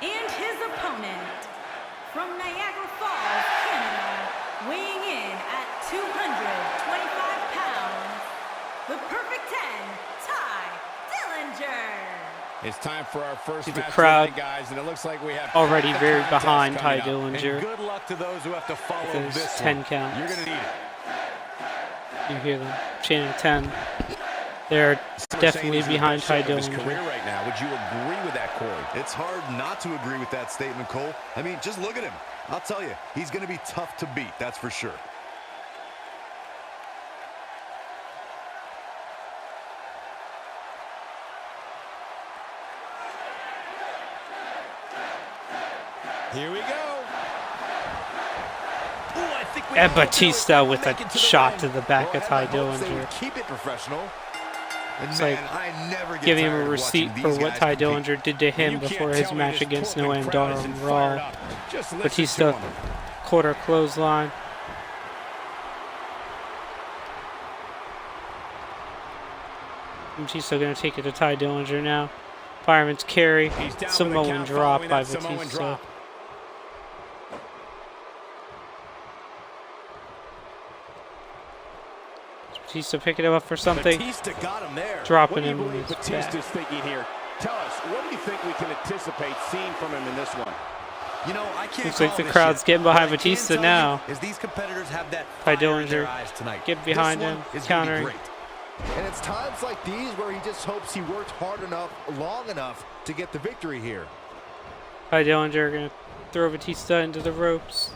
Speaker 5: And his opponent, from Niagara Falls, Canada, weighing
Speaker 3: It's time for our first
Speaker 2: The
Speaker 3: match
Speaker 2: crowd
Speaker 3: tonight, guys, and it looks like we have
Speaker 2: already
Speaker 3: the
Speaker 2: very
Speaker 3: contest
Speaker 2: behind Tye
Speaker 3: coming up.
Speaker 2: Dillinger.
Speaker 4: And good luck to those who have to follow
Speaker 2: There's
Speaker 4: this
Speaker 2: 10
Speaker 4: one.
Speaker 2: counts.
Speaker 4: You're going to need it.
Speaker 2: You hear them chanting 10. They're definitely behind Tye
Speaker 3: His
Speaker 2: Dillinger.
Speaker 3: career right now. Would you agree with that, Corey?
Speaker 7: It's hard not to agree with that statement, Cole. I mean, just look at him. I'll tell you, he's going to be tough to beat, that's for sure.
Speaker 3: Here we go. Ooh, I think we
Speaker 2: And
Speaker 3: all do it.
Speaker 2: Batista with
Speaker 3: Make
Speaker 2: a
Speaker 3: it to the
Speaker 2: shot
Speaker 3: ring.
Speaker 2: to the back of Tye
Speaker 6: They would
Speaker 2: Dillinger.
Speaker 6: keep it professional.
Speaker 7: And
Speaker 2: It's
Speaker 7: man,
Speaker 2: like
Speaker 7: I never get
Speaker 2: Giving him a
Speaker 7: tired of
Speaker 2: receipt
Speaker 7: watching
Speaker 2: for
Speaker 7: these
Speaker 2: what
Speaker 7: guys
Speaker 2: Tye
Speaker 7: compete.
Speaker 2: Dillinger did to him
Speaker 3: You can't
Speaker 2: before his
Speaker 3: tell me
Speaker 2: match
Speaker 3: this
Speaker 2: against
Speaker 3: Portland
Speaker 2: Noam
Speaker 3: crowd
Speaker 2: Dar
Speaker 3: isn't
Speaker 2: on
Speaker 3: fired
Speaker 2: Raw.
Speaker 3: up. Just listen
Speaker 2: Batista
Speaker 3: to 'em.
Speaker 2: quarter clothesline. Batista going to take it to Tye Dillinger now. Fireman's carry.
Speaker 3: He's down with a
Speaker 2: Samoan
Speaker 3: count
Speaker 2: drop
Speaker 3: following
Speaker 2: by
Speaker 3: that Samoan
Speaker 2: Batista.
Speaker 3: drop.
Speaker 2: Batista picking him up for something.
Speaker 6: Batista got him there.
Speaker 2: Dropping
Speaker 1: What do you
Speaker 2: him in
Speaker 1: believe
Speaker 2: his
Speaker 1: Batista's
Speaker 2: back.
Speaker 1: thinking here? Tell us, what do you think we can anticipate seeing from him in this one?
Speaker 4: You know, I can't
Speaker 2: Looks like
Speaker 4: call
Speaker 2: the
Speaker 4: this
Speaker 2: crowd's
Speaker 4: yet.
Speaker 2: getting behind
Speaker 4: What I can
Speaker 2: Batista
Speaker 4: tell
Speaker 2: now.
Speaker 4: you Is these competitors have that
Speaker 2: Tye
Speaker 4: fire in their
Speaker 2: Dillinger
Speaker 4: eyes tonight.
Speaker 2: get behind
Speaker 4: This
Speaker 2: him,
Speaker 4: one is gonna be
Speaker 2: countering.
Speaker 4: great.
Speaker 6: And it's times like these where he just hopes he worked hard enough, long enough to get the victory here.
Speaker 2: Tye Dillinger going to throw Batista into the ropes.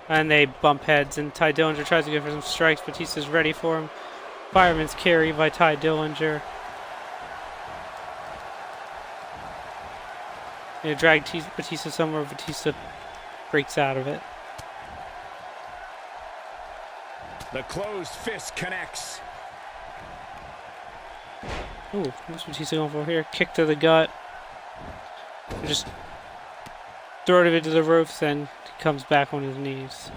Speaker 2: And they bump heads, and Tye Dillinger tries to go for some strikes. Batista's ready for him. Fireman's carry by Tye Dillinger. They drag Batista somewhere. Batista breaks out of it.
Speaker 3: The closed fist connects.
Speaker 2: Ooh, what's Batista going for here? Kick to the gut. Just throw it into the ropes, and he comes back on his knees.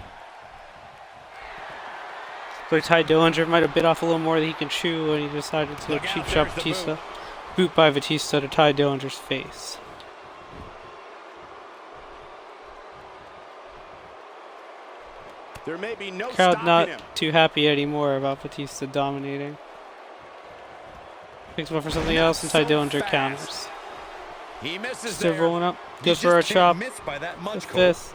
Speaker 2: But Tye Dillinger might have bit off a little more than he can chew, and he decided to
Speaker 3: Look out,
Speaker 2: cheap shot
Speaker 3: there's the
Speaker 2: Batista. Boot by Batista to Tye Dillinger's face.
Speaker 1: There may be no
Speaker 2: Crowd
Speaker 1: stopping
Speaker 2: not
Speaker 1: him.
Speaker 2: too happy anymore about Batista dominating. Picks him up for something else, and Tye
Speaker 3: So
Speaker 2: Dillinger
Speaker 3: fast.
Speaker 2: counters.
Speaker 3: He misses
Speaker 2: Still
Speaker 3: there.
Speaker 2: rolling up.
Speaker 4: You
Speaker 2: Goes for a
Speaker 4: just can't
Speaker 2: chop.
Speaker 4: miss by that much,
Speaker 2: With
Speaker 4: Cole.
Speaker 2: fist.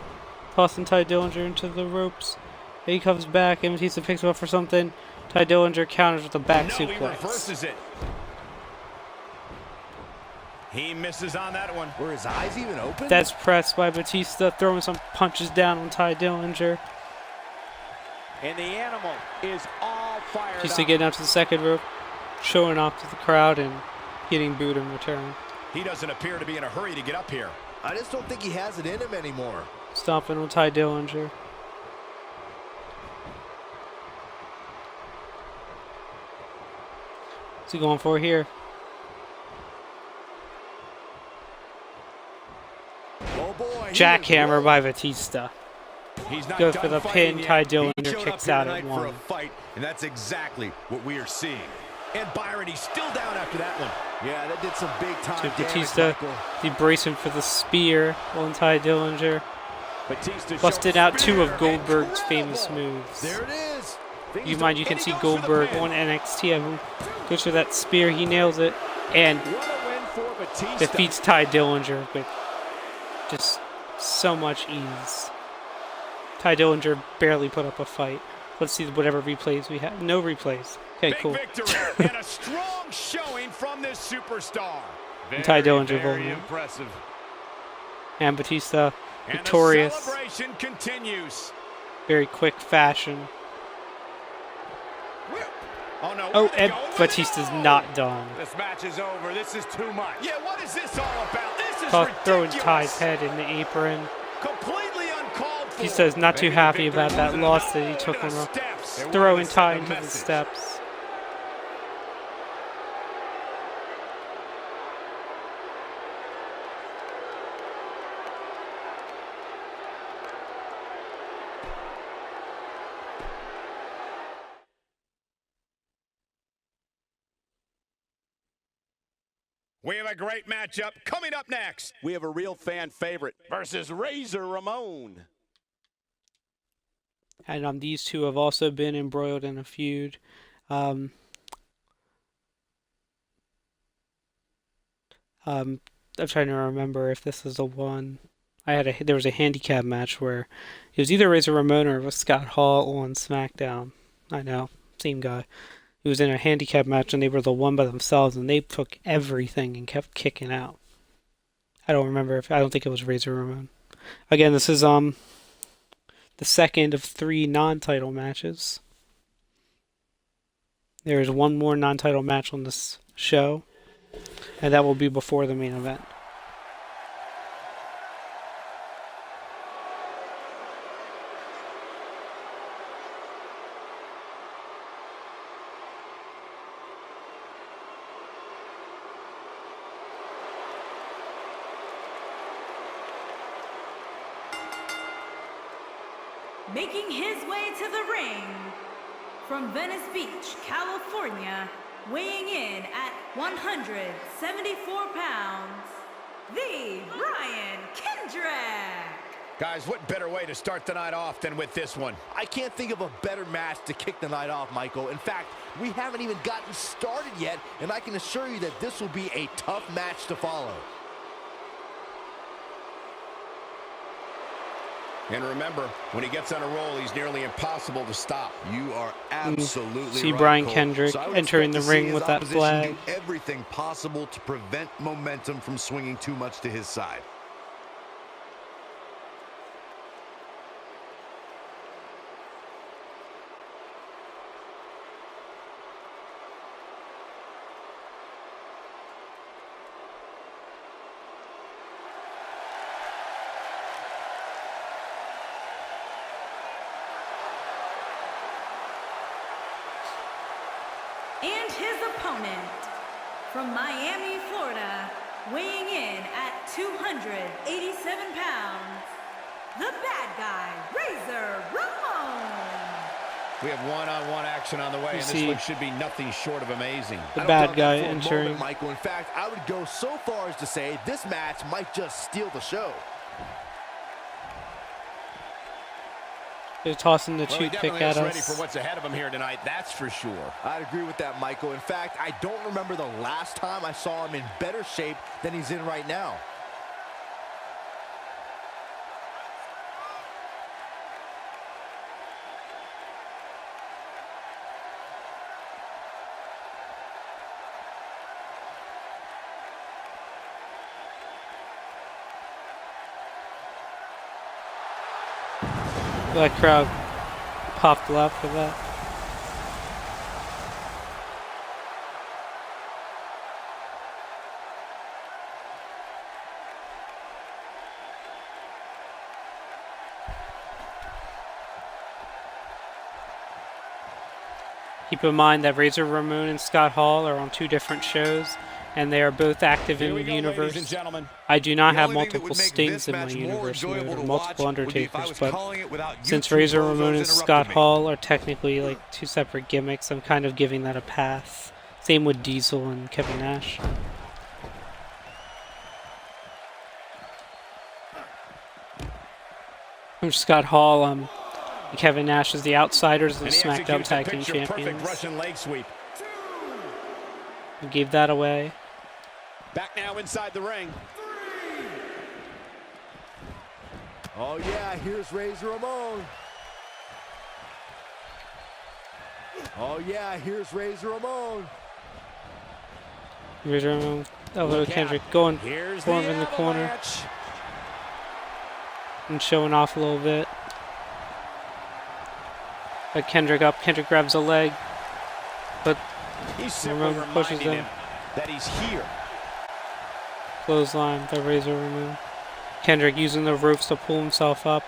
Speaker 2: Tossing Tye Dillinger into the ropes. He comes back, and Batista picks him up for something. Tye Dillinger counters with a back
Speaker 3: No, he
Speaker 2: suplex.
Speaker 3: reverses it. He misses on that one.
Speaker 6: Were his eyes even open?
Speaker 2: That's pressed by Batista, throwing some punches down on Tye Dillinger.
Speaker 1: And the animal is all fired
Speaker 2: Batista
Speaker 1: up.
Speaker 2: getting up to the second rope, showing off to the crowd, and getting booed in return.
Speaker 3: He doesn't appear to be in a hurry to get up here.
Speaker 6: I just don't think he has it in him anymore.
Speaker 2: Stomping on Tye Dillinger. What's he going for here?
Speaker 6: Oh boy. he
Speaker 2: Jackhammer
Speaker 6: is
Speaker 2: by Batista.
Speaker 3: He's not
Speaker 2: Goes
Speaker 3: done
Speaker 2: for the
Speaker 3: fighting
Speaker 2: pin.
Speaker 3: yet.
Speaker 2: Tye
Speaker 4: He
Speaker 2: Dillinger
Speaker 4: showed
Speaker 2: kicks
Speaker 4: up here
Speaker 2: out at
Speaker 4: tonight for a
Speaker 2: one.
Speaker 4: fight, and that's exactly what we are seeing.
Speaker 3: And Byron, he's still down after that one.
Speaker 6: Yeah, that did some big time
Speaker 2: To
Speaker 6: damage,
Speaker 2: Batista,
Speaker 6: Michael.
Speaker 2: he bracing for the spear on Tye Dillinger.
Speaker 1: Batista
Speaker 2: Busted
Speaker 1: shows
Speaker 2: out two
Speaker 1: spear.
Speaker 2: of Goldberg's
Speaker 1: Incredible.
Speaker 2: famous moves.
Speaker 6: There it is.
Speaker 2: You mind, you can see Goldberg on NXT. Goes for that spear, he nails it, and
Speaker 1: What a win for Batista.
Speaker 2: defeats Tye Dillinger with just so much ease. Tye Dillinger barely put up a fight. Let's see whatever replays we have. No replays. Okay,
Speaker 3: Big
Speaker 2: cool.
Speaker 3: victory and a strong showing from this superstar.
Speaker 2: And Tye Dillinger
Speaker 4: Very
Speaker 2: voting.
Speaker 4: impressive.
Speaker 2: And Batista
Speaker 3: And
Speaker 2: victorious.
Speaker 3: the celebration continues.
Speaker 2: Very quick fashion.
Speaker 3: Oh no!
Speaker 2: Oh,
Speaker 3: where'd they
Speaker 2: and
Speaker 3: go? Where'd
Speaker 2: Batista's
Speaker 3: they go?
Speaker 2: not done.
Speaker 4: This match is over. This is too much.
Speaker 3: Yeah, what is this all about? This is
Speaker 2: Throwing
Speaker 3: ridiculous.
Speaker 2: Ty's head in the apron.
Speaker 3: Completely uncalled for.
Speaker 2: Batista's not too
Speaker 3: Maybe
Speaker 2: happy
Speaker 3: Victor
Speaker 2: about that
Speaker 3: losing
Speaker 2: loss
Speaker 3: it.
Speaker 2: that he took
Speaker 3: Into
Speaker 2: on
Speaker 3: the
Speaker 2: Raw.
Speaker 3: steps. They
Speaker 2: Throwing
Speaker 3: wanted to
Speaker 2: Tye
Speaker 3: send a
Speaker 2: into the
Speaker 3: message.
Speaker 2: steps.
Speaker 3: We have a great matchup coming up next.
Speaker 1: We have a real fan favorite versus Razor Ramon.
Speaker 2: And these two have also been embroiled in a feud. I'm trying to remember if this is the one. There was a handicap match where it was either Razor Ramon or it was Scott Hall on SmackDown. I know, same guy. He was in a handicap match and they were the one by themselves and they took everything and kept kicking out. I don't think it was Razor Ramon. Again, this is the second of 3 non-title matches. There is one more non-title match on this show, and that will be before the main event.
Speaker 5: Making his way to the ring from Venice Beach, California, weighing in at 174 pounds, the Brian Kendrick.
Speaker 1: Guys, what better way to start the night off than with this one?
Speaker 6: I can't think of a better match to kick the night off, Michael. In fact, we haven't even gotten started yet, and I can assure you that this will be a tough match to follow.
Speaker 1: And remember, when he gets on a roll, he's nearly impossible to stop.
Speaker 7: You are absolutely
Speaker 2: See
Speaker 7: right,
Speaker 2: Brian
Speaker 7: Cole.
Speaker 2: Kendrick
Speaker 7: So I would
Speaker 2: entering
Speaker 7: expect
Speaker 2: the
Speaker 7: to see
Speaker 2: ring
Speaker 7: his
Speaker 2: with that
Speaker 7: opposition
Speaker 2: flag.
Speaker 7: do everything possible to prevent momentum from swinging too much to his side.
Speaker 5: And his opponent from Miami, Florida, weighing in at 287 pounds, the bad guy, Razor Ramon.
Speaker 1: We have one-on-one action on the way, and this one should be nothing short of amazing.
Speaker 2: The
Speaker 6: I don't
Speaker 2: bad
Speaker 6: doubt
Speaker 2: guy
Speaker 6: that for a
Speaker 2: entering.
Speaker 6: moment, Michael. In fact, I would go so far as to say this match might just steal the show.
Speaker 2: They're tossing the
Speaker 1: Well, he
Speaker 2: toothpick
Speaker 1: definitely
Speaker 2: at
Speaker 1: is ready
Speaker 2: us.
Speaker 1: for what's ahead of him here tonight, that's for sure.
Speaker 6: I'd agree with that, Michael. In fact, I don't remember the last time I saw him in better shape than he's in right now.
Speaker 2: That crowd popped up for that. Keep in mind that Razor Ramon and Scott Hall are on 2 different shows, and they are both active in the universe. I do not have multiple Stings in my universe, and there are multiple Undertakers, but since Razor Ramon and Scott Hall are technically like 2 separate gimmicks, I'm kind of giving that a pass. Same with Diesel and Kevin Nash. I'm Scott Hall, Kevin Nash is the Outsiders and SmackDown Tag Team Champions.
Speaker 1: Russian leg sweep.
Speaker 2: I gave that away.
Speaker 1: Back now inside the ring.
Speaker 6: Oh yeah, here's Razor Ramon. Oh yeah, here's Razor Ramon.
Speaker 2: Razor Ramon. Oh, Kendrick going in the corner and showing off a little bit. But Kendrick up. Kendrick grabs a leg, but Ramon pushes him.
Speaker 1: That he's here.
Speaker 2: Clothesline by Razor Ramon. Kendrick using the ropes to pull himself up.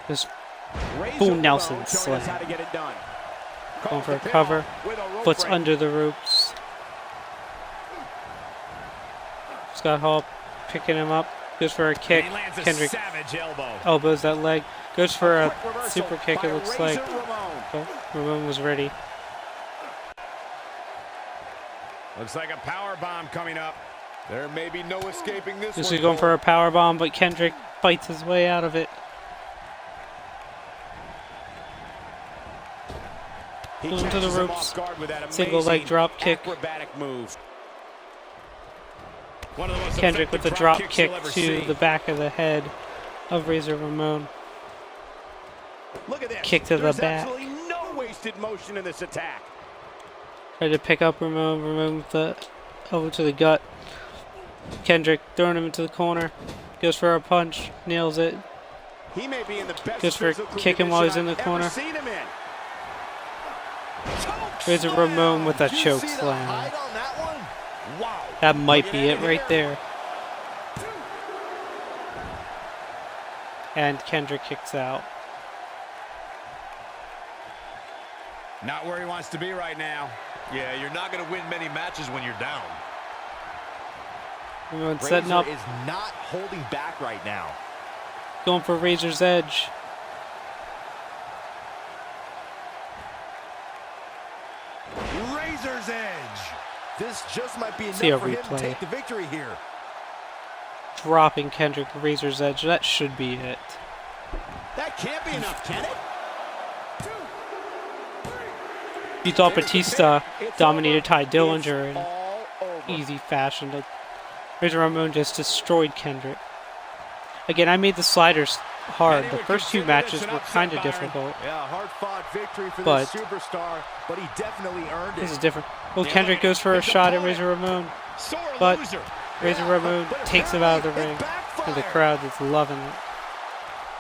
Speaker 2: Just Bull Nelson slam. Going for a cover. Foot's under the ropes. Scott Hall picking him up. Goes for a kick. Kendrick elbows that leg. Goes for a super kick, it looks like. But Ramon was ready.
Speaker 1: Looks like a power bomb coming up. There may be no escaping this.
Speaker 2: This is going for a power bomb, but Kendrick fights his way out of it.
Speaker 1: He
Speaker 2: Pull him to the
Speaker 1: catches him
Speaker 2: ropes.
Speaker 1: off guard with that
Speaker 2: Single leg
Speaker 1: amazing
Speaker 2: drop kick.
Speaker 1: acrobatic move.
Speaker 3: One of the most
Speaker 2: Kendrick with
Speaker 3: effective
Speaker 2: a drop
Speaker 3: kicks
Speaker 2: kick
Speaker 3: you'll ever
Speaker 2: to
Speaker 3: see.
Speaker 2: the back of the head of Razor Ramon.
Speaker 1: Look at this.
Speaker 2: Kick to the
Speaker 1: There's
Speaker 2: back.
Speaker 1: absolutely no wasted motion in this attack.
Speaker 2: Tried to pick up Ramon. Ramon with the over to the gut. Kendrick throwing him into the corner. Goes for a punch. Nails it.
Speaker 1: He may be in the best
Speaker 2: Goes for
Speaker 1: physical
Speaker 2: kicking while he's
Speaker 1: condition
Speaker 2: in the
Speaker 1: I've
Speaker 2: corner.
Speaker 1: ever seen him in. Choke
Speaker 2: Razor
Speaker 1: slam.
Speaker 2: Ramon with a
Speaker 6: Did you
Speaker 2: choke
Speaker 6: see the
Speaker 2: slam.
Speaker 6: height on that one? Wow.
Speaker 2: That might
Speaker 1: Look
Speaker 2: be
Speaker 1: at
Speaker 2: it right
Speaker 1: here.
Speaker 2: there. And Kendrick kicks out.
Speaker 3: Not where he wants to be right now.
Speaker 7: Yeah, you're not going to win many matches when you're down.
Speaker 2: Ramon setting
Speaker 6: Razor
Speaker 2: up.
Speaker 6: is not holding back right now.
Speaker 2: Going for Razor's Edge.
Speaker 3: Razor's Edge.
Speaker 6: This just might be
Speaker 2: See a
Speaker 6: enough for him
Speaker 2: replay.
Speaker 6: to take the victory here.
Speaker 2: Dropping Kendrick Razor's Edge. That should be it.
Speaker 1: That can't be enough, can it?
Speaker 2: You thought
Speaker 1: There's the
Speaker 2: Batista
Speaker 1: pin. It's
Speaker 2: dominated
Speaker 1: over.
Speaker 2: Tye Dillinger
Speaker 1: It's
Speaker 2: in
Speaker 1: all over.
Speaker 2: easy fashion. Razor Ramon just destroyed Kendrick. Again, I made the sliders hard.
Speaker 1: Many
Speaker 2: The
Speaker 1: would
Speaker 2: first two
Speaker 1: consider
Speaker 2: matches
Speaker 1: this an
Speaker 2: were
Speaker 1: upset,
Speaker 2: kind of
Speaker 1: Byron.
Speaker 2: difficult.
Speaker 6: Yeah, hard-fought victory for
Speaker 2: But-
Speaker 6: this superstar, but he definitely earned
Speaker 2: This
Speaker 6: it.
Speaker 2: is different. Well,
Speaker 3: The
Speaker 2: Kendrick goes for a
Speaker 3: his
Speaker 2: shot at
Speaker 3: opponent.
Speaker 2: Razor Ramon.
Speaker 3: Sore
Speaker 2: But-
Speaker 3: loser.
Speaker 2: Razor Ramon
Speaker 6: but
Speaker 2: takes him out of the ring.
Speaker 6: apparently it
Speaker 2: And the
Speaker 6: backfired.
Speaker 2: crowd is loving it.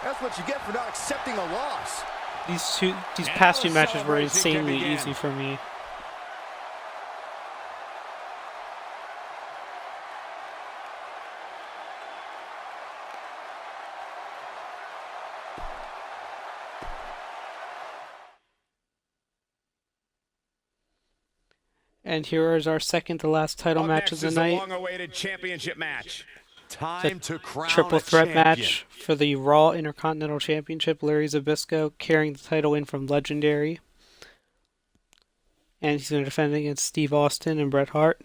Speaker 6: That's what you get for not accepting a loss.
Speaker 2: These
Speaker 3: Now
Speaker 2: past
Speaker 3: the
Speaker 2: two matches were
Speaker 3: celebration can
Speaker 2: insanely
Speaker 3: begin.
Speaker 2: easy for me. And here is our second to last title
Speaker 3: Up
Speaker 2: match
Speaker 3: next
Speaker 2: of the
Speaker 3: is
Speaker 2: night.
Speaker 3: long-awaited championship match.
Speaker 7: Time to crown
Speaker 2: Triple
Speaker 7: a
Speaker 2: threat
Speaker 7: champion.
Speaker 2: match for the Raw Intercontinental Championship. Larry Zbyszko carrying the title in from Legendary. And he's going to defend against Steve Austin and Bret Hart.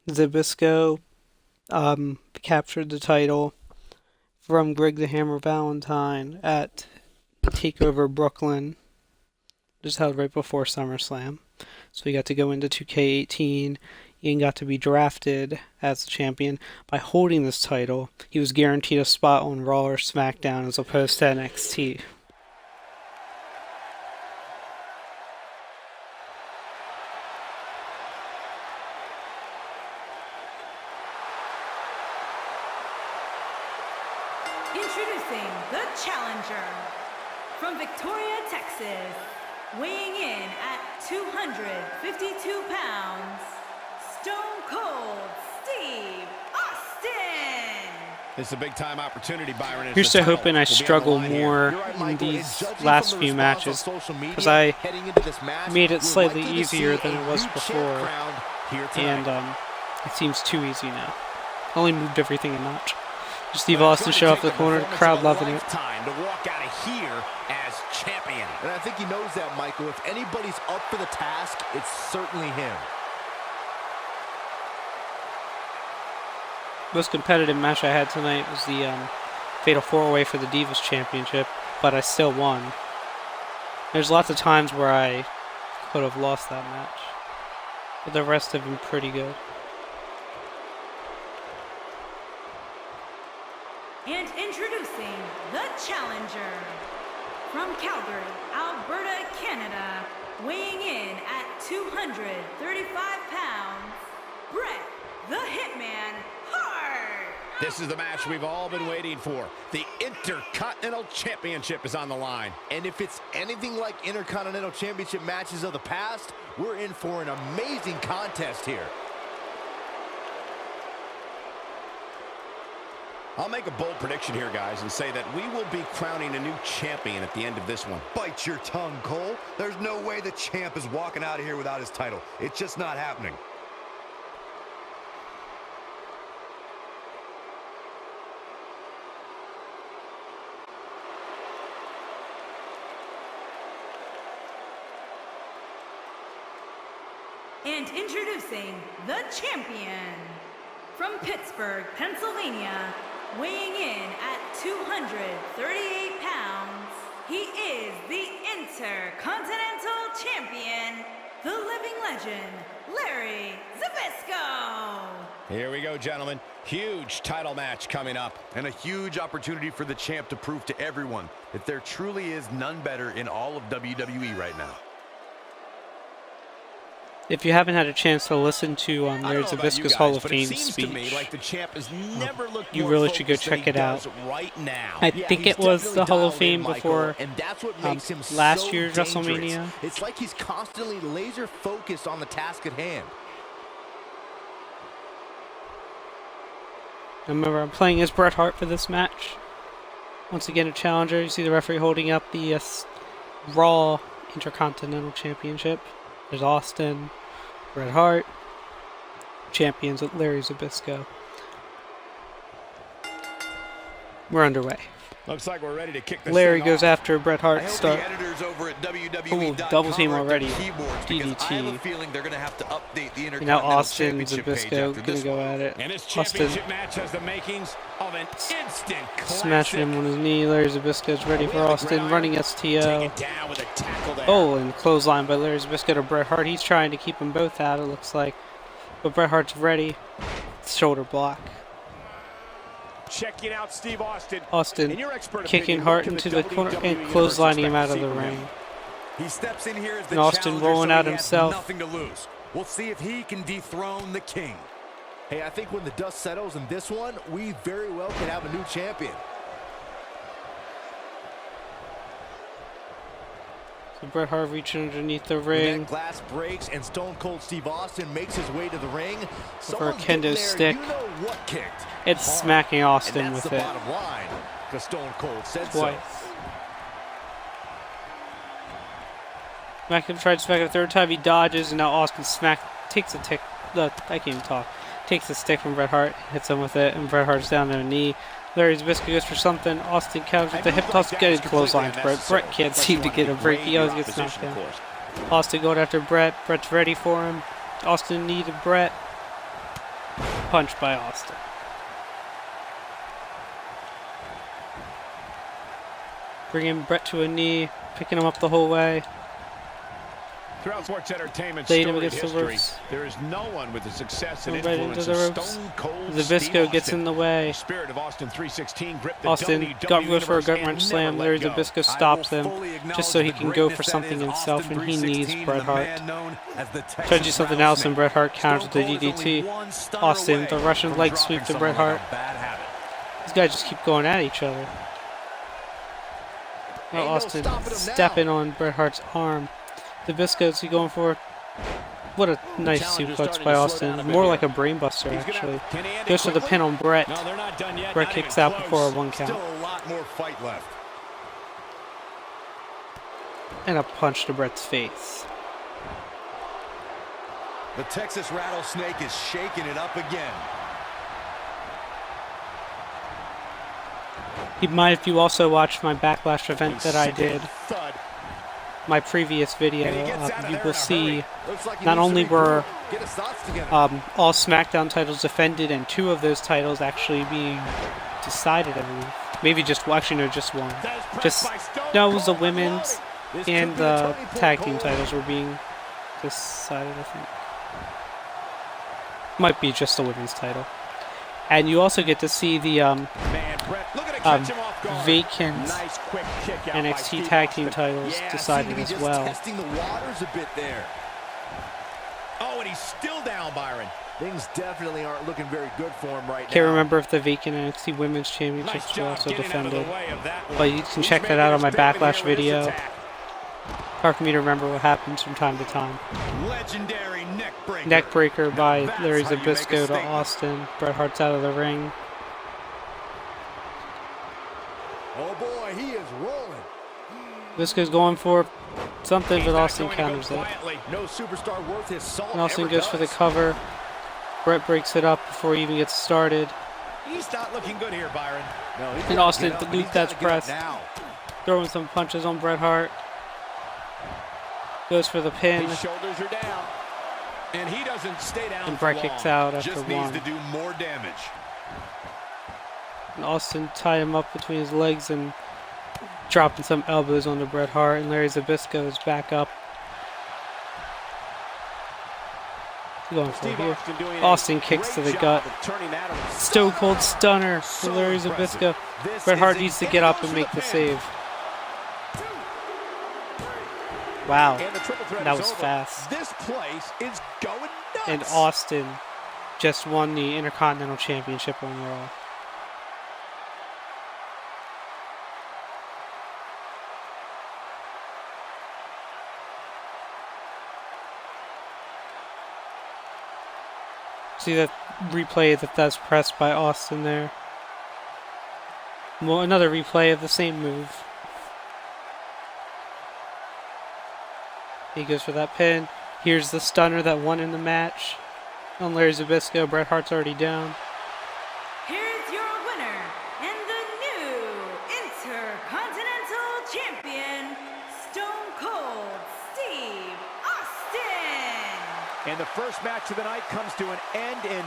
Speaker 2: Zbyszko captured the title from Greg the Hammer Valentine at TakeOver Brooklyn, just held right before SummerSlam. So he got to go into 2K18 and got to be drafted as the champion. By holding this title, he was guaranteed a spot on Raw or SmackDown as opposed to NXT.
Speaker 5: Introducing the challenger from Victoria, Texas, weighing in at 252 pounds, Stone Cold Steve Austin.
Speaker 3: This is a big-time opportunity, Byron. as
Speaker 2: Here's
Speaker 3: the
Speaker 2: to
Speaker 3: title
Speaker 2: hoping I
Speaker 3: will be on the
Speaker 2: struggle
Speaker 3: line here.
Speaker 2: more
Speaker 6: You're right,
Speaker 2: in
Speaker 6: Michael, and
Speaker 2: these
Speaker 6: judging
Speaker 2: last
Speaker 6: from the
Speaker 2: few
Speaker 6: response
Speaker 2: matches,
Speaker 6: on social media
Speaker 2: because I
Speaker 6: heading into this match,
Speaker 2: made it
Speaker 6: we're
Speaker 2: slightly
Speaker 6: likely to
Speaker 2: easier
Speaker 6: see
Speaker 2: than
Speaker 6: a
Speaker 2: it was
Speaker 6: new champ
Speaker 2: before.
Speaker 6: crowned here tonight.
Speaker 2: And it seems too easy now. Only moved everything a notch. Steve
Speaker 3: Well, it's
Speaker 2: Austin
Speaker 3: going to
Speaker 2: show off
Speaker 3: take
Speaker 2: the
Speaker 3: a
Speaker 2: corner,
Speaker 3: performance
Speaker 2: crowd
Speaker 3: of a
Speaker 2: loving it.
Speaker 3: lifetime to walk out of here as champion.
Speaker 6: And I think he knows that, Michael. If anybody's up for the task, it's certainly him.
Speaker 2: Most competitive match I had tonight was the Fatal 4-Way for the Divas Championship, but I still won. There's lots of times where I could have lost that match, but the rest have been pretty good.
Speaker 5: And introducing the challenger from Calgary, Alberta, Canada, weighing in at 235 pounds, Bret the Hitman Hart.
Speaker 3: This is the match we've all been waiting for. The Intercontinental Championship is on the line.
Speaker 6: And if it's anything like Intercontinental Championship matches of the past, we're in for an amazing contest here.
Speaker 3: I'll make a bold prediction here, guys, and say that we will be crowning a new champion at the end of this one.
Speaker 7: Bite your tongue, Cole. There's no way the champ is walking out of here without his title. It's just not happening.
Speaker 5: And introducing the champion from Pittsburgh, Pennsylvania, weighing in at 238 pounds, he is the Intercontinental Champion, the living legend, Larry Zbyszko.
Speaker 3: Here we go, gentlemen. Huge title match coming up.
Speaker 7: And a huge opportunity for the champ to prove to everyone that there truly is none better in all of WWE right now.
Speaker 2: If you haven't had a chance to listen to Larry Zbyszko's Hall of Fame speech, you really should go check it out.
Speaker 3: Right now.
Speaker 2: I think it was the Hall of Fame before last year's WrestleMania.
Speaker 6: It's like he's constantly laser focused on the task at hand.
Speaker 2: I remember I'm playing as Bret Hart for this match. Once again, a challenger. You see the referee holding up the Raw Intercontinental Championship. There's Austin, Bret Hart, champions with Larry Zbyszko. We're underway.
Speaker 3: Looks like we're ready to kick this
Speaker 2: Larry
Speaker 3: thing
Speaker 2: goes
Speaker 3: off.
Speaker 2: after Bret Hart to start.
Speaker 7: Ooh,
Speaker 2: double team already.
Speaker 7: DDT. I have a feeling they're going to have to update the
Speaker 2: And now
Speaker 7: Intercontinental
Speaker 2: Austin and
Speaker 7: Championship page
Speaker 2: Zbyszko
Speaker 7: after
Speaker 2: gonna
Speaker 7: this
Speaker 2: go
Speaker 7: one.
Speaker 2: at it.
Speaker 3: And this
Speaker 2: Austin
Speaker 3: championship match has the makings of an instant classic.
Speaker 2: smashing him on his knee. Larry Zbyszko's ready for Austin, running STO.
Speaker 3: Take it down with a tackle there.
Speaker 2: Oh, and clothesline by Larry Zbyszko to Bret Hart. He's trying to keep them both out, it looks like. But Bret Hart's ready. Shoulder block.
Speaker 1: Checking out Steve Austin.
Speaker 2: Austin
Speaker 1: In your expert
Speaker 2: kicking
Speaker 1: opinion,
Speaker 2: Hart
Speaker 1: what
Speaker 2: into
Speaker 1: can
Speaker 2: the corner
Speaker 1: WWE
Speaker 2: and clotheslining him out of
Speaker 1: expect
Speaker 2: the
Speaker 1: to see from
Speaker 2: ring.
Speaker 1: him?
Speaker 7: He steps in here as the
Speaker 2: And Austin
Speaker 7: challenger,
Speaker 2: rolling
Speaker 7: so
Speaker 2: out
Speaker 7: he has
Speaker 2: himself.
Speaker 7: nothing to lose. We'll see if he can dethrone the king.
Speaker 6: Hey, I think when the dust settles in this one, we very well could have a new champion.
Speaker 2: So Bret Hart reaching underneath the
Speaker 6: When
Speaker 2: ring.
Speaker 6: that glass breaks and Stone Cold Steve Austin makes his way to the ring.
Speaker 2: For a
Speaker 6: Someone's
Speaker 2: kendo
Speaker 6: getting there,
Speaker 2: stick.
Speaker 6: You know what kicked.
Speaker 2: It's
Speaker 6: Hard.
Speaker 2: smacking Austin
Speaker 6: And that's
Speaker 2: with
Speaker 6: the
Speaker 2: it
Speaker 6: bottom line, because Stone Cold said
Speaker 2: twice.
Speaker 6: so.
Speaker 2: Smack him, tried to smack him a third time. He dodges, and now Austin takes a tick. I can't even talk. Takes a stick from Bret Hart, hits him with it, and Bret Hart's down on a knee. Larry Zbyszko goes for something. Austin counters with the hip toss, getting clothesline to Bret. Bret can't seem to get a break. He always gets knocked down. Austin going after Bret. Bret's ready for him. Austin needed Bret. Punched by Austin. Bringing Bret to a knee, picking him up the whole way.
Speaker 1: Throughout sports entertainment
Speaker 2: Laid him
Speaker 1: storied
Speaker 2: against the
Speaker 1: history,
Speaker 2: ropes.
Speaker 1: there is no one with the success and
Speaker 2: Right into
Speaker 1: influence
Speaker 2: the
Speaker 1: of
Speaker 2: ropes.
Speaker 1: Stone Cold
Speaker 2: Zbyszko
Speaker 1: Steve
Speaker 2: gets
Speaker 1: Austin.
Speaker 2: in the way.
Speaker 1: Spirit of Austin 316 gripped the
Speaker 2: Austin
Speaker 1: WWE
Speaker 2: goes for a
Speaker 1: universe
Speaker 2: gut
Speaker 1: and
Speaker 2: wrench
Speaker 1: never
Speaker 2: slam.
Speaker 1: let
Speaker 2: Larry
Speaker 1: go.
Speaker 2: Zbyszko stops him just so he can go for something himself, and he needs Bret Hart. Tries to do something else, and Bret Hart counters the DDT. Austin, the Russian leg sweep to Bret Hart. These guys just keep going at each other. Now Austin stepping on Bret Hart's arm. Zbyszko's he going for? What a nice suplex by Austin. More like a brainbuster, actually. Goes for the pin on Bret.
Speaker 3: No, they're not done yet.
Speaker 2: Bret
Speaker 3: Not
Speaker 2: kicks
Speaker 3: even
Speaker 2: out
Speaker 3: close.
Speaker 2: before a 1 count.
Speaker 7: Still a lot more fight left.
Speaker 2: And a punch to Bret's face.
Speaker 7: The Texas Rattlesnake is shaking it up again.
Speaker 2: If you also watched my Backlash event that I did, my previous video, you will see not only were all SmackDown titles defended and 2 of those titles actually being decided, I believe. Maybe just, well, actually no, just 1. No, it was the women's and the tag team titles were being decided, I think. Might be just the women's title. And you also get to see the vacant NXT tag team titles decided as well.
Speaker 6: Testing the waters a bit there.
Speaker 3: Oh, and he's still down, Byron.
Speaker 6: Things definitely aren't looking very good for him right now.
Speaker 2: Can't remember if the vacant NXT Women's Championships were also defended, but you can check that out on my Backlash video. Hard for me to remember what happens from time to time.
Speaker 3: Legendary neckbreaker.
Speaker 2: Neckbreaker by Larry Zbyszko to Austin. Bret Hart's out of the ring.
Speaker 6: Oh boy, he is rolling.
Speaker 2: Zbyszko's going for something, but Austin counters it.
Speaker 6: No superstar worth his salt.
Speaker 2: And Austin
Speaker 6: ever
Speaker 2: goes for the
Speaker 6: does.
Speaker 2: cover. Bret breaks it up before he even gets started.
Speaker 3: He's not looking good here, Byron.
Speaker 6: No, he's
Speaker 2: And
Speaker 6: gotta
Speaker 2: Austin,
Speaker 6: get up,
Speaker 2: the
Speaker 6: and he's
Speaker 2: loop that's
Speaker 6: gotta get up
Speaker 2: pressed.
Speaker 6: now.
Speaker 2: Throwing some punches on Bret Hart. Goes for the pin.
Speaker 3: His shoulders are down. And he doesn't stay down
Speaker 2: And
Speaker 3: for
Speaker 2: Bret kicks
Speaker 3: long.
Speaker 2: out after
Speaker 7: Just needs
Speaker 2: 1.
Speaker 7: to do more damage.
Speaker 2: And Austin tied him up between his legs and dropping some elbows onto Bret Hart. And Larry Zbyszko is back up. going for
Speaker 1: Steve
Speaker 2: here.
Speaker 1: Austin doing
Speaker 2: Austin
Speaker 1: a
Speaker 2: kicks to
Speaker 1: great
Speaker 2: the
Speaker 1: job
Speaker 2: gut.
Speaker 1: of turning that around.
Speaker 2: Stone Cold Stunner for Larry
Speaker 3: impressive.
Speaker 2: Zbyszko.
Speaker 3: This
Speaker 2: Bret Hart
Speaker 3: is
Speaker 2: needs to
Speaker 3: it.
Speaker 2: get up
Speaker 3: Goes
Speaker 2: and
Speaker 3: for
Speaker 2: make
Speaker 3: the
Speaker 2: the
Speaker 3: pin.
Speaker 2: save. Wow,
Speaker 1: And the triple threat
Speaker 2: that
Speaker 1: is
Speaker 2: was
Speaker 1: over.
Speaker 2: fast.
Speaker 1: This place is going nuts.
Speaker 2: And Austin just won the Intercontinental Championship on Raw. See that replay that's pressed by Austin there. Well, another replay of the same move. He goes for that pin. Here's the stunner that won in the match on Larry Zbyszko. Bret Hart's already down.
Speaker 5: Here's your winner and the new Intercontinental Champion, Stone Cold Steve Austin.
Speaker 1: And the first match of the night comes to an end in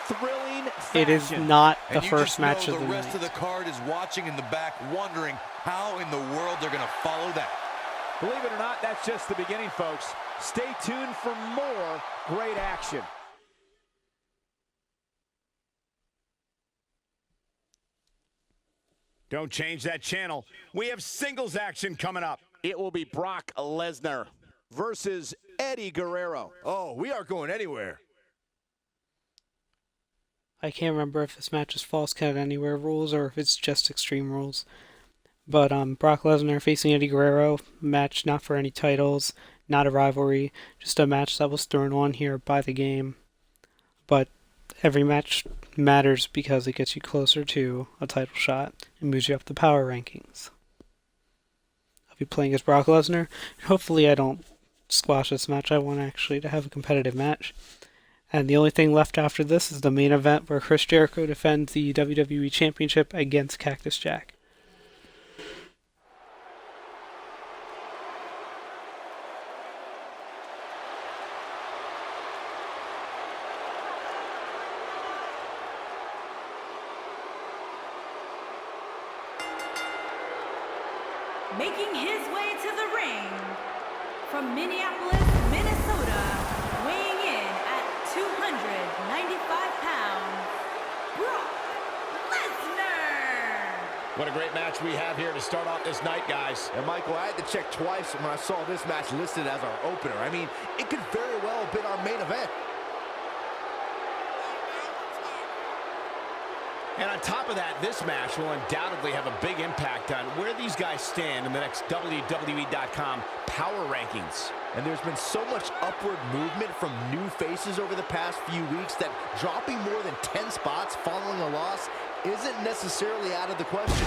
Speaker 1: thrilling fashion.
Speaker 2: It is not the
Speaker 7: And you
Speaker 2: first
Speaker 7: just
Speaker 2: match
Speaker 7: know
Speaker 2: of the
Speaker 7: the rest
Speaker 2: night.
Speaker 7: of the card is watching in the back, wondering how in the world they're going to follow that.
Speaker 1: Believe it or not, that's just the beginning, folks. Stay tuned for more great action.
Speaker 3: Don't change that channel. We have singles action coming up.
Speaker 1: It will be Brock Lesnar versus Eddie Guerrero.
Speaker 6: Oh, we aren't going anywhere.
Speaker 2: I can't remember if this match is Falls Count Anywhere rules or if it's just Extreme rules. But Brock Lesnar facing Eddie Guerrero, match not for any titles, not a rivalry, just a match that was thrown on here by the game. But every match matters because it gets you closer to a title shot and moves you up the power rankings. I'll be playing as Brock Lesnar. Hopefully I don't squash this match. I want actually to have a competitive match. And the only thing left after this is the main event where Chris Jericho defends the WWE Championship against Cactus Jack.
Speaker 5: Making his way to the ring from Minneapolis, Minnesota, weighing in at 295 pounds, Brock Lesnar.
Speaker 3: What a great match we have here to start off this night, guys.
Speaker 6: And Michael, I had to check twice when I saw this match listed as our opener. I mean, it could very well have been our main event.
Speaker 3: And on top of that, this match will undoubtedly have a big impact on where these guys stand in the next WWE.com power rankings.
Speaker 6: And there's been so much upward movement from new faces over the past few weeks that dropping more than 10 spots following a loss isn't necessarily out of the question.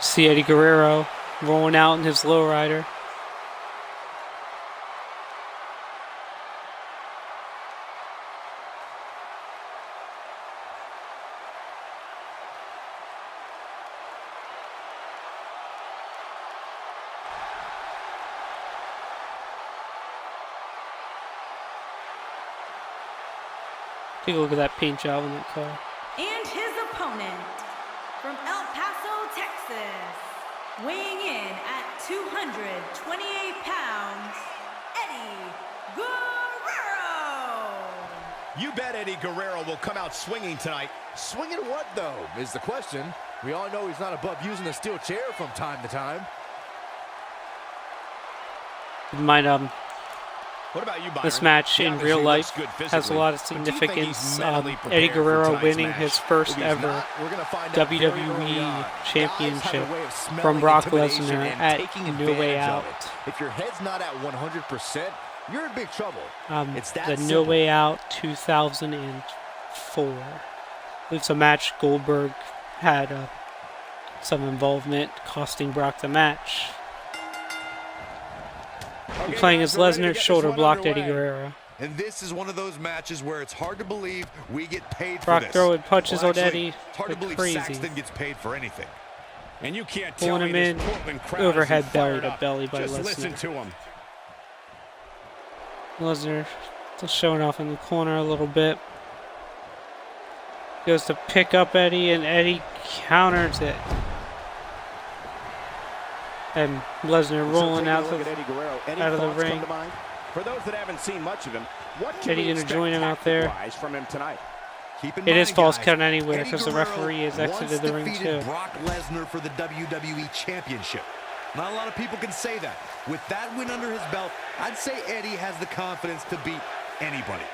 Speaker 2: See Eddie Guerrero rolling out in his lowrider. Take a look at that paint job on that car.
Speaker 5: And his opponent from El Paso, Texas, weighing in at 228 pounds, Eddie Guerrero.
Speaker 3: You bet Eddie Guerrero will come out swinging tonight.
Speaker 6: Swinging what, though, is the question. We all know he's not above using a steel chair from time to time.
Speaker 2: Might
Speaker 3: What about you, Byron?
Speaker 2: This match
Speaker 3: He
Speaker 2: in
Speaker 3: obviously
Speaker 2: real life
Speaker 3: looks good
Speaker 2: has a
Speaker 3: physically,
Speaker 2: lot of
Speaker 3: but do you think he's
Speaker 2: significance.
Speaker 3: mentally
Speaker 2: Eddie
Speaker 3: prepared for
Speaker 2: Guerrero
Speaker 3: tonight's
Speaker 2: winning
Speaker 3: match?
Speaker 2: his first
Speaker 6: If he's
Speaker 2: ever
Speaker 6: not, we're gonna find out very early
Speaker 2: WWE
Speaker 6: on.
Speaker 2: Championship
Speaker 6: Guys have a way of smelling
Speaker 2: from Brock
Speaker 6: intimidation
Speaker 2: Lesnar
Speaker 6: and
Speaker 2: at
Speaker 6: taking
Speaker 2: No Way
Speaker 6: advantage of
Speaker 2: Out.
Speaker 6: it. If your head's not at 100%, you're in big trouble. It's that
Speaker 2: The
Speaker 6: simple.
Speaker 2: No Way Out 2004. It's a match Goldberg had some involvement, costing Brock the match. Playing as Lesnar, shoulder blocked Eddie Guerrero.
Speaker 7: And this is one of those matches where it's hard to believe we get paid
Speaker 2: Brock
Speaker 7: for this.
Speaker 2: throwing punches on Eddie.
Speaker 7: It's hard to believe
Speaker 2: crazy.
Speaker 7: Saxton gets paid for anything.
Speaker 3: And you can't
Speaker 2: Pulling
Speaker 3: tell
Speaker 2: him
Speaker 3: me
Speaker 2: in,
Speaker 3: this Portland crowd
Speaker 2: overhead
Speaker 3: isn't
Speaker 2: belly
Speaker 3: fired
Speaker 2: to
Speaker 3: up.
Speaker 2: belly by
Speaker 3: Just
Speaker 2: Lesnar.
Speaker 3: listen to him.
Speaker 2: Lesnar still showing off in the corner a little bit. Goes to pick up Eddie, and Eddie counters it. And Lesnar rolling out, out of the ring.
Speaker 1: For those that haven't seen much of him, what can
Speaker 2: Eddie
Speaker 1: we
Speaker 2: gonna
Speaker 1: expect
Speaker 2: join him out there.
Speaker 1: tactic-wise from him tonight?
Speaker 2: It is false count anywhere because the referee has exited the ring too.
Speaker 4: Brock Lesnar for the WWE Championship. Not a lot of people can say that. With that win under his belt, I'd say Eddie has the confidence to beat anybody.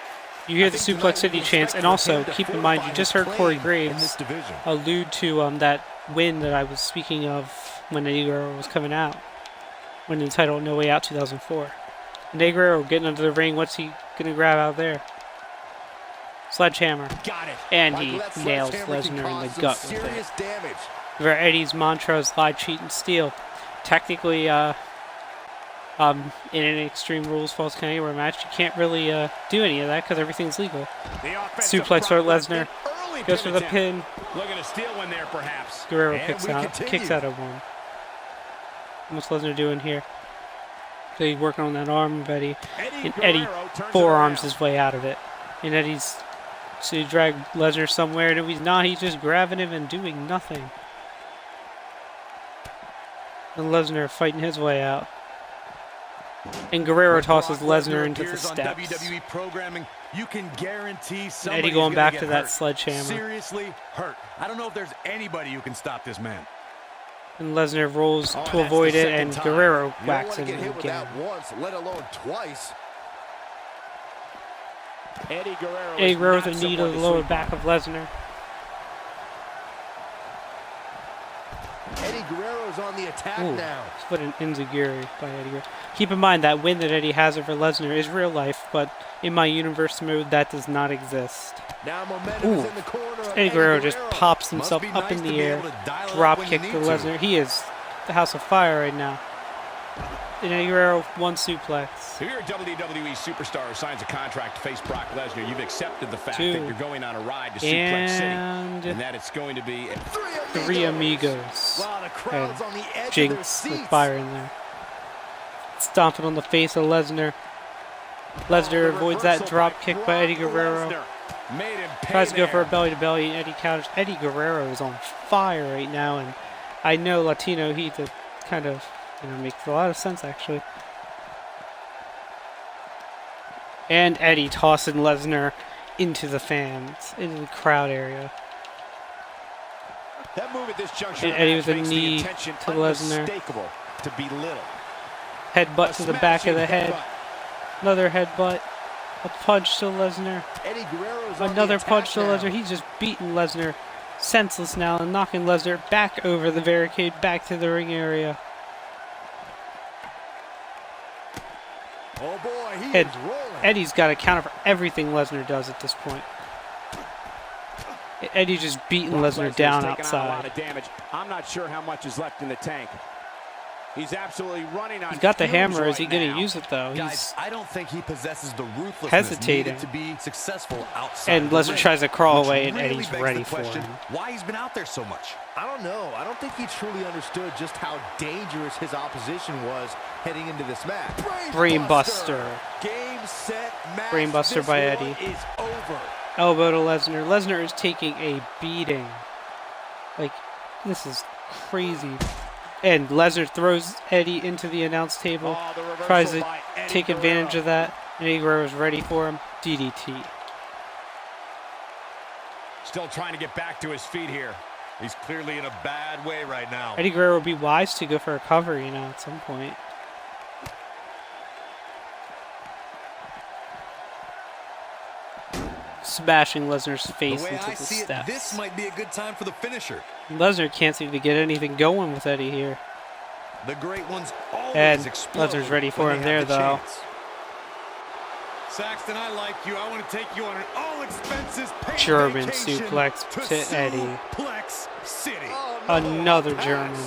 Speaker 2: You hear the Suplex City chants, and also keep in mind you just heard Corey Graves allude to that win that I was speaking of when Eddie Guerrero was coming out, winning the title No Way Out 2004. And Eddie Guerrero getting under the ring. What's he gonna grab out there? Sledgehammer.
Speaker 3: Got it.
Speaker 2: And he nails Lesnar in the gut with it. Where Eddie's mantra is lie, cheat, and steal. Technically, in an Extreme Rules False Count Anywhere match, you can't really do any of that because everything's legal. Suplex for Lesnar. Goes for the pin.
Speaker 3: Looking to steal one there, perhaps.
Speaker 2: Guerrero kicks out of one. What's Lesnar doing here? So he's working on that arm of Eddie. And Eddie forearms his way out of it. And Eddie's to drag Lesnar somewhere, and if he's not, he's just grabbing him and doing nothing. And Lesnar fighting his way out. And Guerrero tosses Lesnar into the steps.
Speaker 4: WWE programming, you can guarantee
Speaker 2: And Eddie going back to that sledgehammer.
Speaker 4: Seriously hurt. I don't know if there's anybody who can stop this man.
Speaker 2: And Lesnar rolls to avoid it, and Guerrero whacks him again.
Speaker 6: Once, let alone twice.
Speaker 1: Eddie
Speaker 2: Guerrero with a knee to the lower back of Lesnar.
Speaker 6: Eddie Guerrero's on the attack now.
Speaker 2: What an enziguri by Eddie Guerrero. Keep in mind that win that Eddie has over Lesnar is real life, but in my universe mode, that does not exist.
Speaker 6: Now momentum is in the corner of
Speaker 2: Eddie Guerrero just pops himself up in the air, drop kick to Lesnar. He is the House of Fire right now. And Eddie Guerrero, one suplex.
Speaker 3: If you're a WWE superstar who signs a contract to face Brock Lesnar, you've accepted the fact that you're going on a ride to Suplex City, and that it's going to be
Speaker 2: Three Amigos.
Speaker 6: Wow, the crowd's on the edge
Speaker 2: Jinx
Speaker 6: of their
Speaker 2: with
Speaker 6: seats.
Speaker 2: fire in there. Stomping on the face of Lesnar. Lesnar avoids that drop kick by Eddie Guerrero. Tries to go for a belly-to-belly, and Eddie counters. Eddie Guerrero is on fire right now, and I know Latino Heat that kind of makes a lot of sense, actually. And Eddie tossing Lesnar into the fans, into the crowd area.
Speaker 1: That move at this juncture
Speaker 2: And Eddie with a
Speaker 1: makes
Speaker 2: knee
Speaker 1: the attention
Speaker 2: to Lesnar.
Speaker 1: unmistakable to belittle.
Speaker 2: Headbutt to the back of the head. Another headbutt. A punch to Lesnar.
Speaker 6: Eddie Guerrero's on
Speaker 2: Another
Speaker 6: the
Speaker 2: punch to
Speaker 6: attack now.
Speaker 2: Lesnar. He's just beating Lesnar senseless now and knocking Lesnar back over the barricade, back to the ring area.
Speaker 6: Oh boy, he
Speaker 2: And
Speaker 6: is rolling.
Speaker 2: Eddie's got to counter for everything Lesnar does at this point. Eddie just beating Lesnar down
Speaker 1: taking on a lot
Speaker 2: outside.
Speaker 1: of damage. I'm not sure how much is left in the tank. He's absolutely running on.
Speaker 2: He's got the
Speaker 1: fumes
Speaker 2: hammer. Is he
Speaker 1: right
Speaker 2: going
Speaker 1: now.
Speaker 2: to use it, though?
Speaker 4: Guys,
Speaker 2: He's
Speaker 4: I don't think he possesses the ruthlessness
Speaker 2: hesitating.
Speaker 4: needed to be successful outside
Speaker 2: And
Speaker 4: the
Speaker 2: Lesnar
Speaker 4: ring,
Speaker 2: tries to crawl
Speaker 4: which
Speaker 2: away, and
Speaker 4: really
Speaker 2: Eddie's
Speaker 4: begs
Speaker 2: ready
Speaker 4: the
Speaker 2: for
Speaker 4: question,
Speaker 2: him.
Speaker 4: why he's been out there so much.
Speaker 6: I don't know. I don't think he truly understood just how dangerous his opposition was heading into this match.
Speaker 2: Brainbuster.
Speaker 6: Game, set, match.
Speaker 2: Brainbuster
Speaker 6: This
Speaker 2: by
Speaker 6: one
Speaker 2: Eddie.
Speaker 6: is over.
Speaker 2: Elbow to Lesnar. Lesnar is taking a beating. Like, this is crazy. And Lesnar throws Eddie into the announce table.
Speaker 1: Oh, the reversal
Speaker 2: Tries to
Speaker 1: by Eddie
Speaker 2: take advantage
Speaker 1: Guerrero.
Speaker 2: of that. And Eddie Guerrero's ready for him. DDT.
Speaker 3: Still trying to get back to his feet here.
Speaker 4: He's clearly in a bad way right now.
Speaker 2: Eddie Guerrero would be wise to go for a cover, at some point. Smashing Lesnar's
Speaker 4: The
Speaker 2: face
Speaker 4: way
Speaker 2: into
Speaker 4: I
Speaker 2: the
Speaker 4: see it,
Speaker 2: steps.
Speaker 4: this might be a good time for the finisher.
Speaker 2: Lesnar can't seem to get anything going with Eddie here.
Speaker 4: The great ones always
Speaker 2: And
Speaker 4: explode
Speaker 2: Lesnar's ready for
Speaker 4: when
Speaker 2: him
Speaker 4: they have
Speaker 2: there,
Speaker 4: the
Speaker 2: though.
Speaker 4: chance. Saxton, I like you. I want to take you on an all-expenses paid
Speaker 2: German
Speaker 4: vacation
Speaker 2: suplex to Eddie.
Speaker 4: Suplex City.
Speaker 2: Another German.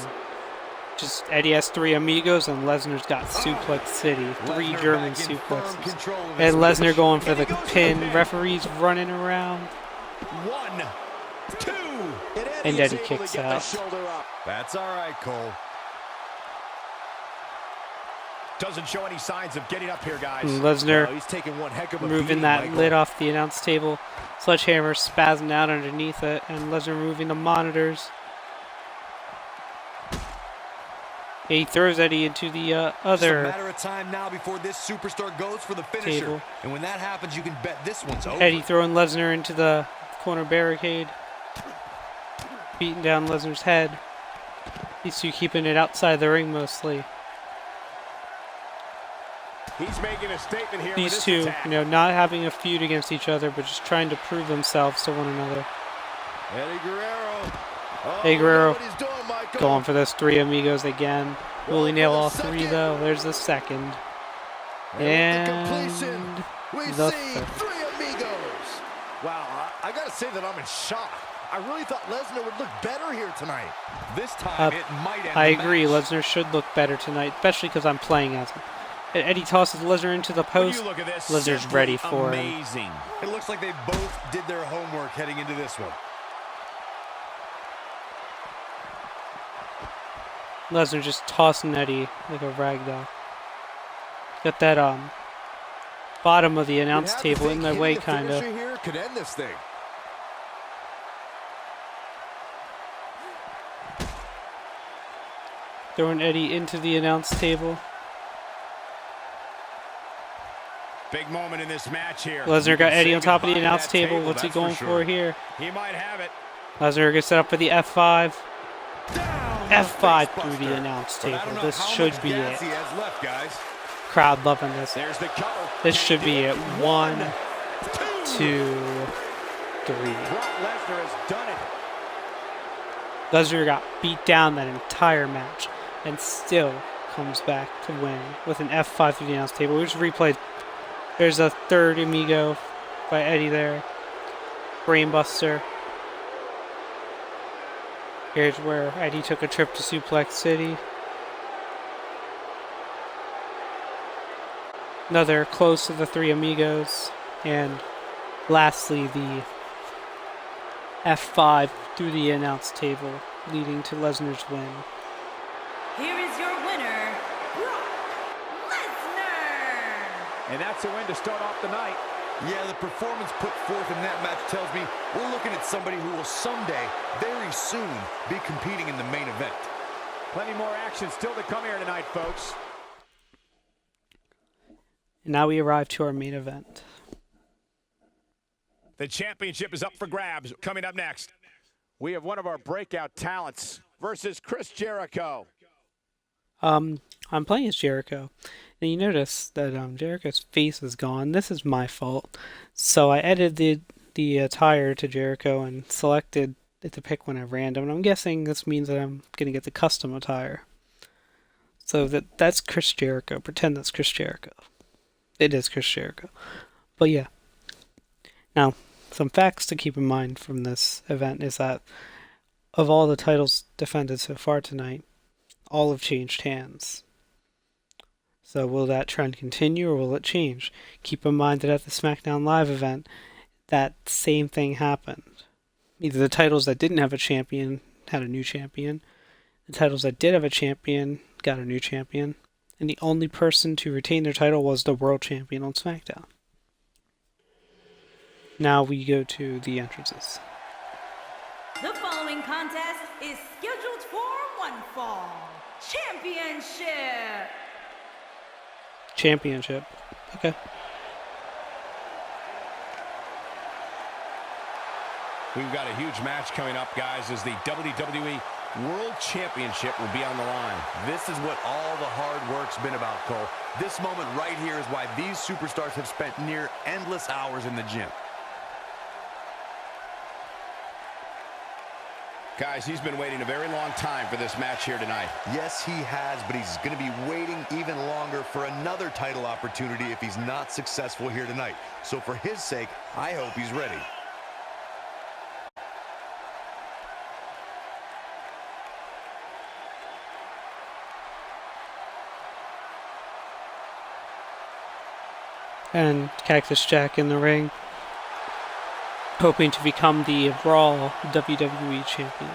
Speaker 2: Just Eddie has 3 amigos and Lesnar's got Suplex City. 3 German suplexes. And Lesnar going for the pin. Referees running around.
Speaker 3: 1, 2.
Speaker 2: And Eddie kicks out.
Speaker 4: That's all right, Cole.
Speaker 1: Doesn't show any signs of getting up here, guys.
Speaker 2: And Lesnar
Speaker 6: He's taking one heck of a
Speaker 2: moving
Speaker 6: beating,
Speaker 2: that
Speaker 6: Michael.
Speaker 2: lid off the announce table. Sledgehammer spazzing out underneath it. And Lesnar moving the monitors. He throws Eddie into the
Speaker 4: It's a
Speaker 2: other
Speaker 4: matter of time now before this superstar goes for the finisher.
Speaker 2: table.
Speaker 4: And when that happens, you can bet this one's over.
Speaker 2: Eddie throwing Lesnar into the corner barricade. Beating down Lesnar's head. These two keeping it outside the ring mostly.
Speaker 1: He's making a statement here.
Speaker 2: These
Speaker 1: with
Speaker 2: two,
Speaker 1: this attack.
Speaker 2: not having a feud against each other, but just trying to prove themselves to one another.
Speaker 6: Eddie Guerrero. Oh,
Speaker 2: Eddie Guerrero
Speaker 6: what he's doing, Michael.
Speaker 2: going for those 3 amigos again. Will he nail all 3 though? There's the second.
Speaker 6: And with the completion, we
Speaker 2: the
Speaker 6: see
Speaker 2: third.
Speaker 6: 3 amigos. Wow, I gotta say that I'm in shock. I really thought Lesnar would look better here tonight.
Speaker 4: This time, it might end
Speaker 2: I
Speaker 4: the
Speaker 2: agree,
Speaker 4: match.
Speaker 2: Lesnar should look better tonight, especially because I'm playing as him. And Eddie tosses Lesnar into the
Speaker 1: When
Speaker 2: post.
Speaker 1: you look at this,
Speaker 2: Lesnar's
Speaker 1: simply
Speaker 2: ready for him.
Speaker 1: amazing.
Speaker 4: It looks like they both did their homework heading into this one.
Speaker 2: Lesnar just tossing Eddie like a rag doll. Got that bottom of the announce
Speaker 6: You'd have to
Speaker 2: table in
Speaker 6: think
Speaker 2: their
Speaker 6: hitting
Speaker 2: way,
Speaker 6: the
Speaker 2: kind of.
Speaker 6: finisher here could end this thing.
Speaker 2: Throwing Eddie into the announce table.
Speaker 1: Big moment in this match here.
Speaker 2: Lesnar got Eddie
Speaker 1: Say
Speaker 2: on top of the
Speaker 1: goodbye to
Speaker 2: announce
Speaker 1: that
Speaker 2: table. What's he
Speaker 1: that's
Speaker 2: going for
Speaker 1: sure.
Speaker 2: here?
Speaker 1: He might have it.
Speaker 2: Lesnar gets set up for the F5.
Speaker 4: Down
Speaker 2: F5
Speaker 4: the
Speaker 2: through the
Speaker 4: facebuster.
Speaker 2: announce
Speaker 4: But I
Speaker 2: table.
Speaker 4: don't know
Speaker 2: This
Speaker 4: how
Speaker 2: should
Speaker 4: much
Speaker 2: be
Speaker 4: gas
Speaker 2: it.
Speaker 4: he has left, guys.
Speaker 2: Crowd loving this.
Speaker 1: There's the cover.
Speaker 2: This should be it. 1, 2, 3.
Speaker 1: Brock Lesnar has done it.
Speaker 2: Lesnar got beat down that entire match and still comes back to win with an F5 through the announce table. We just replayed. There's a 3rd amigo by Eddie there. Brainbuster. Here's where Eddie took a trip to Suplex City. Another close to the 3 amigos. And lastly, the F5 through the announce table, leading to Lesnar's win.
Speaker 5: Here is your winner, Brock Lesnar.
Speaker 1: And that's a win to start off the night.
Speaker 4: Yeah, the performance put forth in that match tells me we're looking at somebody who will someday, very soon, be competing in the main event.
Speaker 1: Plenty more action still to come here tonight, folks.
Speaker 2: And now we arrive to our main event.
Speaker 1: The championship is up for grabs. Coming up next, we have one of our breakout talents versus Chris Jericho.
Speaker 2: I'm playing as Jericho, and you notice that Jericho's face is gone. This is my fault. So I edited the attire to Jericho and selected it to pick one at random. And I'm guessing this means that I'm going to get the custom attire. So that's Chris Jericho. Pretend that's Chris Jericho. It is Chris Jericho. But yeah. Now, some facts to keep in mind from this event is that of all the titles defended so far tonight, all have changed hands. So will that trend continue or will it change? Keep in mind that at the SmackDown Live event, that same thing happened. Either the titles that didn't have a champion had a new champion, the titles that did have a champion got a new champion, and the only person to retain their title was the world champion on SmackDown. Now we go to the entrances.
Speaker 5: The following contest is scheduled for one fall. Championship.
Speaker 2: Championship. Okay.
Speaker 3: We've got a huge match coming up, guys, as the WWE World Championship will be on the line.
Speaker 4: This is what all the hard work's been about, Cole. This moment right here is why these superstars have spent near endless hours in the gym.
Speaker 3: Guys, he's been waiting a very long time for this match here tonight.
Speaker 4: Yes, he has, but he's going to be waiting even longer
Speaker 7: for another title opportunity if he's not successful here tonight. So for his sake, I hope he's ready.
Speaker 2: And Cactus Jack in the ring, hoping to become the RAW WWE Champion.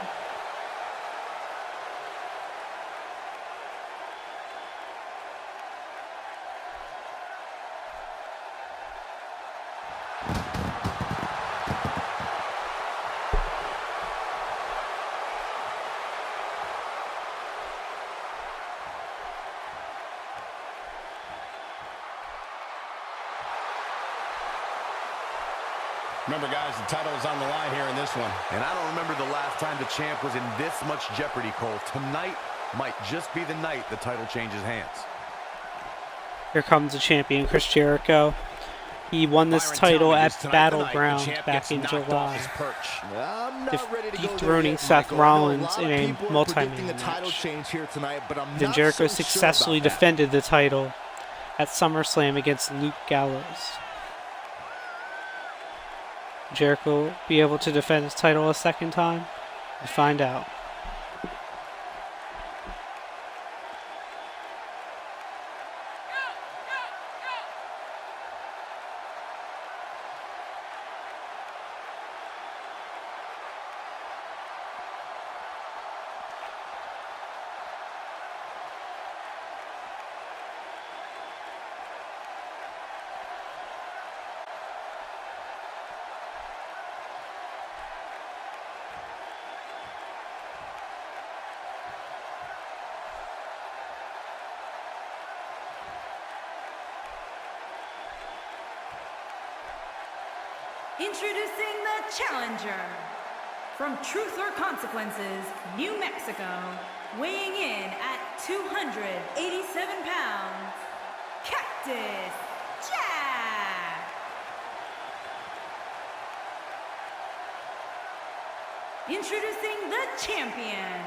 Speaker 3: Remember, guys, the title is on the line here in this one.
Speaker 7: And I don't remember the last time the champ was in this much jeopardy, Cole. Tonight might just be the night the title changes hands.
Speaker 2: Here comes the champion, Chris Jericho. He won this title at Battleground back in July, dethroning Seth Rollins in a multi-man match. Then Jericho successfully defended the title at SummerSlam against Luke Gallows. Jericho will be able to defend his title a second time? We'll find out.
Speaker 5: Introducing the challenger from Truth or Consequences, New Mexico, weighing in at 287 pounds, Cactus Jack. Introducing the champion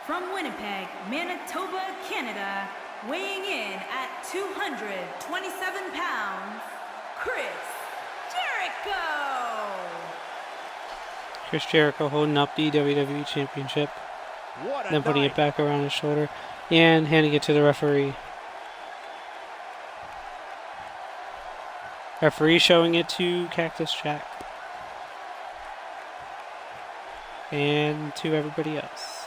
Speaker 5: from Winnipeg, Manitoba, Canada, weighing in at 227 pounds, Chris Jericho!
Speaker 2: Chris Jericho holding up the WWE Championship, then putting it back around his shoulder and handing it to the referee. Referee showing it to Cactus Jack and to everybody else.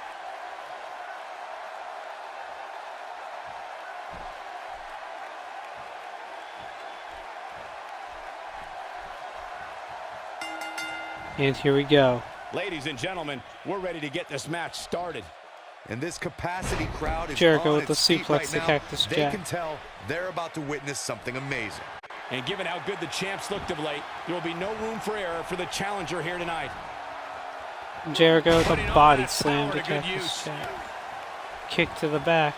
Speaker 2: And here we go.
Speaker 3: Ladies and gentlemen, we're ready to get this match started.
Speaker 7: And this capacity crowd is
Speaker 2: Jericho
Speaker 7: on
Speaker 2: with the
Speaker 7: its feet
Speaker 2: suplex
Speaker 7: right
Speaker 2: to
Speaker 7: now.
Speaker 2: Cactus
Speaker 7: They
Speaker 2: Jack.
Speaker 7: can tell they're about to witness something amazing.
Speaker 3: And given how good the champs looked of late, there will be no room for error for the challenger here tonight.
Speaker 2: Jericho with
Speaker 3: Putting
Speaker 2: a
Speaker 3: all
Speaker 2: body
Speaker 3: that
Speaker 2: slam
Speaker 3: power
Speaker 2: to
Speaker 3: to good
Speaker 2: Cactus
Speaker 3: use.
Speaker 2: Jack. Kick to the back.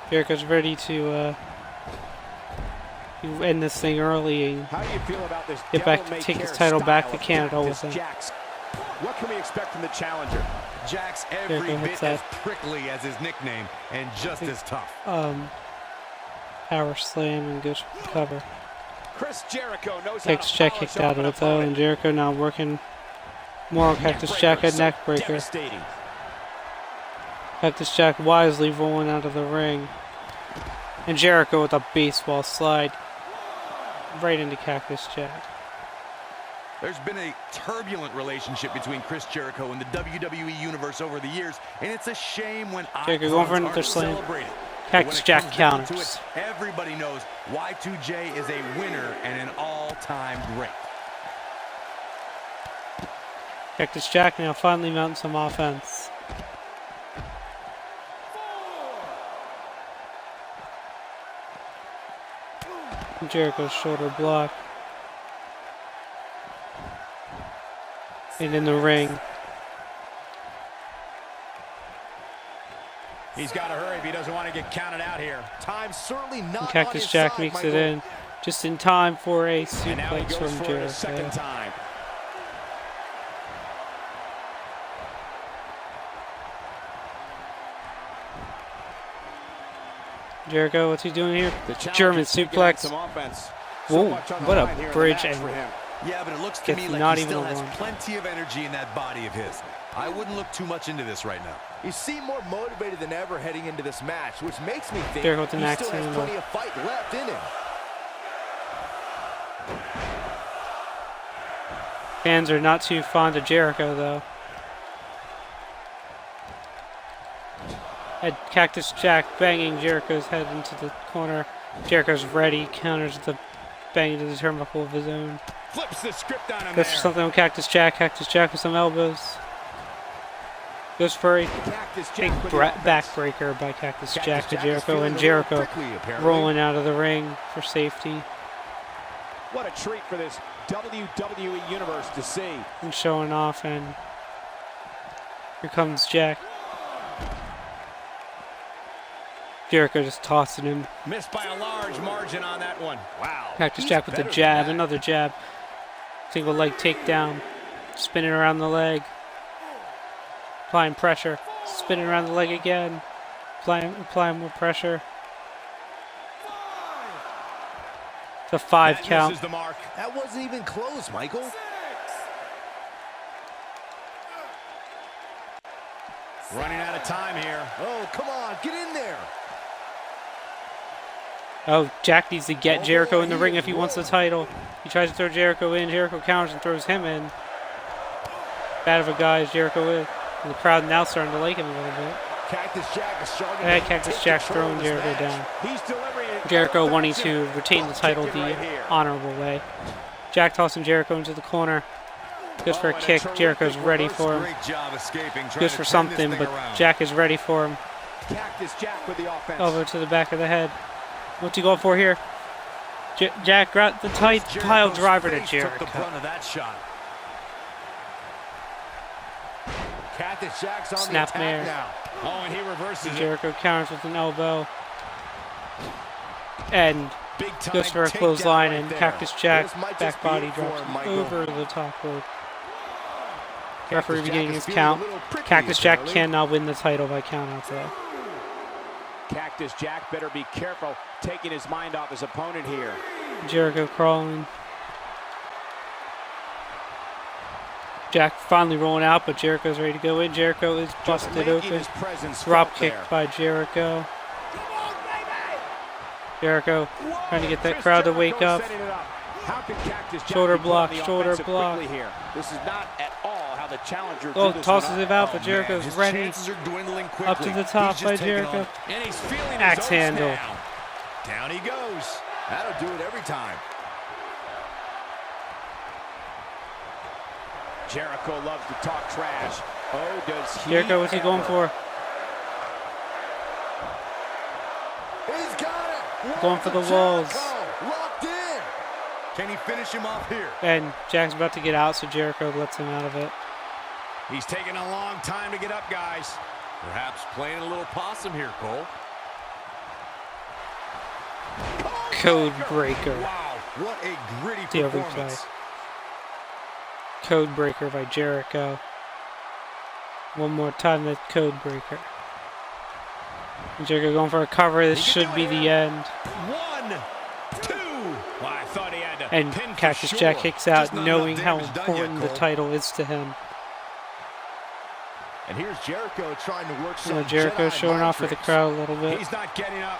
Speaker 2: Jericho's ready to end this thing early and
Speaker 1: How do you feel about this
Speaker 2: get back to
Speaker 1: devil-may-care
Speaker 2: take his title back
Speaker 1: style
Speaker 2: to
Speaker 1: of
Speaker 2: Canada with
Speaker 1: Cactus
Speaker 2: him.
Speaker 1: Jack's? What can we expect from the challenger?
Speaker 7: Jack's every
Speaker 2: Jericho
Speaker 7: bit
Speaker 2: hits
Speaker 7: as
Speaker 2: that.
Speaker 7: prickly as his nickname and just as tough.
Speaker 2: Power slam and good cover.
Speaker 1: Chris Jericho knows
Speaker 2: Cactus
Speaker 1: how to
Speaker 2: Jack
Speaker 1: polish
Speaker 2: kicked out
Speaker 1: off
Speaker 2: of
Speaker 1: an
Speaker 2: it though, and
Speaker 1: opponent.
Speaker 2: Jericho now working more on Cactus Jack at neck breaker.
Speaker 1: Devastating.
Speaker 2: Cactus Jack wisely rolling out of the ring. And Jericho with a baseball slide right into Cactus Jack.
Speaker 7: There's been a turbulent relationship between Chris Jericho and the WWE Universe over the years, and it's a shame when
Speaker 2: Jericho going for
Speaker 7: icons
Speaker 2: another
Speaker 7: aren't
Speaker 2: slam.
Speaker 7: celebrated. But
Speaker 2: Cactus
Speaker 7: when it
Speaker 2: Jack
Speaker 7: comes down to
Speaker 2: counters.
Speaker 7: it, everybody knows Y2J is a winner and an all-time great.
Speaker 2: Cactus Jack now finally mounting some offense. Jericho's shoulder block. And in the ring.
Speaker 3: He's got to hurry if he doesn't want to get counted out here.
Speaker 6: Time certainly not
Speaker 2: And Cactus
Speaker 6: on his
Speaker 2: Jack
Speaker 6: side,
Speaker 2: makes
Speaker 6: Michael.
Speaker 2: it in just in time for a
Speaker 3: And now he
Speaker 2: suplex
Speaker 3: goes
Speaker 2: from
Speaker 3: for it a second
Speaker 2: Jericho.
Speaker 3: time.
Speaker 2: Jericho, what's he doing here?
Speaker 1: The
Speaker 2: German
Speaker 1: challenger's taking on
Speaker 2: suplex.
Speaker 1: some offense.
Speaker 2: Whoa,
Speaker 1: much on the
Speaker 2: what
Speaker 1: line
Speaker 2: a
Speaker 1: here in the
Speaker 2: bridge
Speaker 1: match
Speaker 2: and
Speaker 1: for him.
Speaker 4: Yeah, but it looks to
Speaker 2: gets
Speaker 4: me
Speaker 2: not
Speaker 4: like he
Speaker 2: even
Speaker 4: still
Speaker 2: a
Speaker 4: has
Speaker 2: one.
Speaker 4: plenty of energy in that body of his. I wouldn't look too much into this right now.
Speaker 6: He seemed more motivated than ever heading into this match, which makes me think
Speaker 2: Jericho with an
Speaker 6: he
Speaker 2: axe
Speaker 6: still has
Speaker 2: handle.
Speaker 6: plenty of fight left in him.
Speaker 2: Fans are not too fond of Jericho, though. And Cactus Jack banging Jericho's head into the corner. Jericho's ready, counters the bang to the turnbuckle of his own.
Speaker 3: Flips the script on him
Speaker 2: Goes for
Speaker 3: there.
Speaker 2: something on Cactus Jack. Cactus Jack with some elbows. Goes for a
Speaker 1: Cactus
Speaker 2: big
Speaker 1: Jack with the offense.
Speaker 2: backbreaker by Cactus Jack to
Speaker 1: Jack is
Speaker 2: Jericho,
Speaker 1: feeling
Speaker 2: and
Speaker 1: a little
Speaker 2: Jericho
Speaker 1: prickly, apparently.
Speaker 2: rolling out of the ring for safety
Speaker 1: What a treat for this WWE Universe to see.
Speaker 2: and showing off. And here comes Jack. Jericho just tossing him.
Speaker 3: Missed by a large margin on that one. Wow.
Speaker 2: Cactus
Speaker 3: He's
Speaker 2: Jack with the
Speaker 3: better than
Speaker 2: jab,
Speaker 3: that.
Speaker 2: another jab. Single leg takedown. Spinning around the leg. Applying pressure. Spinning around the leg again. Applying more pressure. It's a 5
Speaker 3: That
Speaker 2: count.
Speaker 3: misses the mark.
Speaker 6: That wasn't even close, Michael.
Speaker 3: Running out of time here.
Speaker 6: Oh, come on, get in there.
Speaker 2: Oh, Jack needs to get Jericho in the ring if he wants the title. He tries to throw Jericho in. Jericho counters and throws him in. Bad of a guy as Jericho is. And the crowd now starting to like him a little bit.
Speaker 6: Cactus Jack is starting
Speaker 2: Yeah,
Speaker 6: to
Speaker 2: Cactus
Speaker 6: take
Speaker 2: Jack's
Speaker 6: control
Speaker 2: throwing
Speaker 6: of this
Speaker 2: Jericho
Speaker 6: match.
Speaker 2: down.
Speaker 1: He's delivering it.
Speaker 2: Jericho wanting to retain the title
Speaker 1: Kicking
Speaker 2: the
Speaker 1: right here.
Speaker 2: honorable way. Jack tossing Jericho into the corner. Goes for a
Speaker 1: and
Speaker 2: kick.
Speaker 1: terrific
Speaker 2: Jericho's ready for him.
Speaker 4: Great job escaping.
Speaker 2: Goes for something, but Jack is ready for him.
Speaker 1: Cactus Jack with the offense.
Speaker 2: Elbow to the back of the head. What's he going for here? Jack got the tight pile driver to
Speaker 4: Took the
Speaker 2: Jericho.
Speaker 4: brunt of that shot.
Speaker 6: Cactus Jack's on
Speaker 2: Snap
Speaker 6: the attack
Speaker 2: mare.
Speaker 6: now.
Speaker 3: Oh, and he reverses it.
Speaker 2: Jericho counters with an elbow. And
Speaker 3: Big time
Speaker 2: goes for a
Speaker 3: takedown
Speaker 2: clothesline,
Speaker 3: right
Speaker 2: and
Speaker 3: there.
Speaker 2: Cactus Jack
Speaker 6: This might just
Speaker 2: back
Speaker 6: be
Speaker 2: body
Speaker 6: it for
Speaker 2: drops
Speaker 6: him,
Speaker 2: him
Speaker 6: Michael.
Speaker 2: over the top rope. Referee
Speaker 6: Jack
Speaker 2: beginning
Speaker 6: is
Speaker 2: his
Speaker 6: feeling a
Speaker 2: count.
Speaker 6: little prickly,
Speaker 2: Cactus Jack
Speaker 6: apparently.
Speaker 2: cannot win the title by count out though.
Speaker 1: Cactus Jack better be careful taking his mind off his opponent here.
Speaker 2: Jericho crawling. Jack finally rolling out, but Jericho's ready to go in. Jericho is
Speaker 1: Just
Speaker 2: busted
Speaker 1: making
Speaker 2: open.
Speaker 1: his presence
Speaker 2: Drop
Speaker 1: felt
Speaker 2: kick
Speaker 1: there.
Speaker 2: by Jericho. Jericho trying to get that crowd to wake up.
Speaker 1: Setting it up. How can Cactus Jack
Speaker 2: Shoulder
Speaker 1: be put
Speaker 2: block,
Speaker 1: on the
Speaker 2: shoulder
Speaker 1: offensive
Speaker 2: block.
Speaker 1: quickly here? This is not at all how the challenger
Speaker 2: Oh,
Speaker 1: drew this
Speaker 2: tosses
Speaker 1: one up.
Speaker 2: him out, but
Speaker 4: Man,
Speaker 2: Jericho's
Speaker 4: his
Speaker 2: ready.
Speaker 4: chances are dwindling quickly.
Speaker 2: Up to the top
Speaker 4: He's
Speaker 2: by
Speaker 4: just taking
Speaker 2: Jericho.
Speaker 4: on-
Speaker 3: And he's feeling
Speaker 2: Axe
Speaker 3: his oats
Speaker 2: handle.
Speaker 3: now. Down he goes.
Speaker 6: That'll do it every time.
Speaker 1: Jericho loves to talk trash. Oh, does he
Speaker 2: Jericho, what's he going
Speaker 1: ever.
Speaker 2: for?
Speaker 6: He's got it.
Speaker 2: Going for the walls.
Speaker 6: Jericho, locked in.
Speaker 4: Can he finish him off here?
Speaker 2: And Jack's about to get out, so Jericho lets him out of it.
Speaker 3: He's taking a long time to get up, guys.
Speaker 4: Perhaps playing a little possum here, Cole.
Speaker 2: Code breaker.
Speaker 4: Wow, what a gritty
Speaker 2: Deal
Speaker 4: performance.
Speaker 2: replay. Code breaker by Jericho. One more time, that code breaker. And Jericho going for a cover. This should be the end.
Speaker 3: 1, 2. Well, I thought he had to
Speaker 2: And
Speaker 3: pin for
Speaker 2: Cactus
Speaker 3: sure.
Speaker 2: Jack kicks out,
Speaker 4: Just not
Speaker 2: knowing
Speaker 4: enough
Speaker 2: how
Speaker 4: damage done yet,
Speaker 2: important the
Speaker 4: Cole.
Speaker 2: title is to him.
Speaker 6: And here's Jericho trying to work
Speaker 2: So
Speaker 6: some
Speaker 2: Jericho
Speaker 6: Jedi
Speaker 2: showing
Speaker 6: mind
Speaker 2: off for the
Speaker 6: tricks.
Speaker 2: crowd a little bit.
Speaker 3: He's not getting up.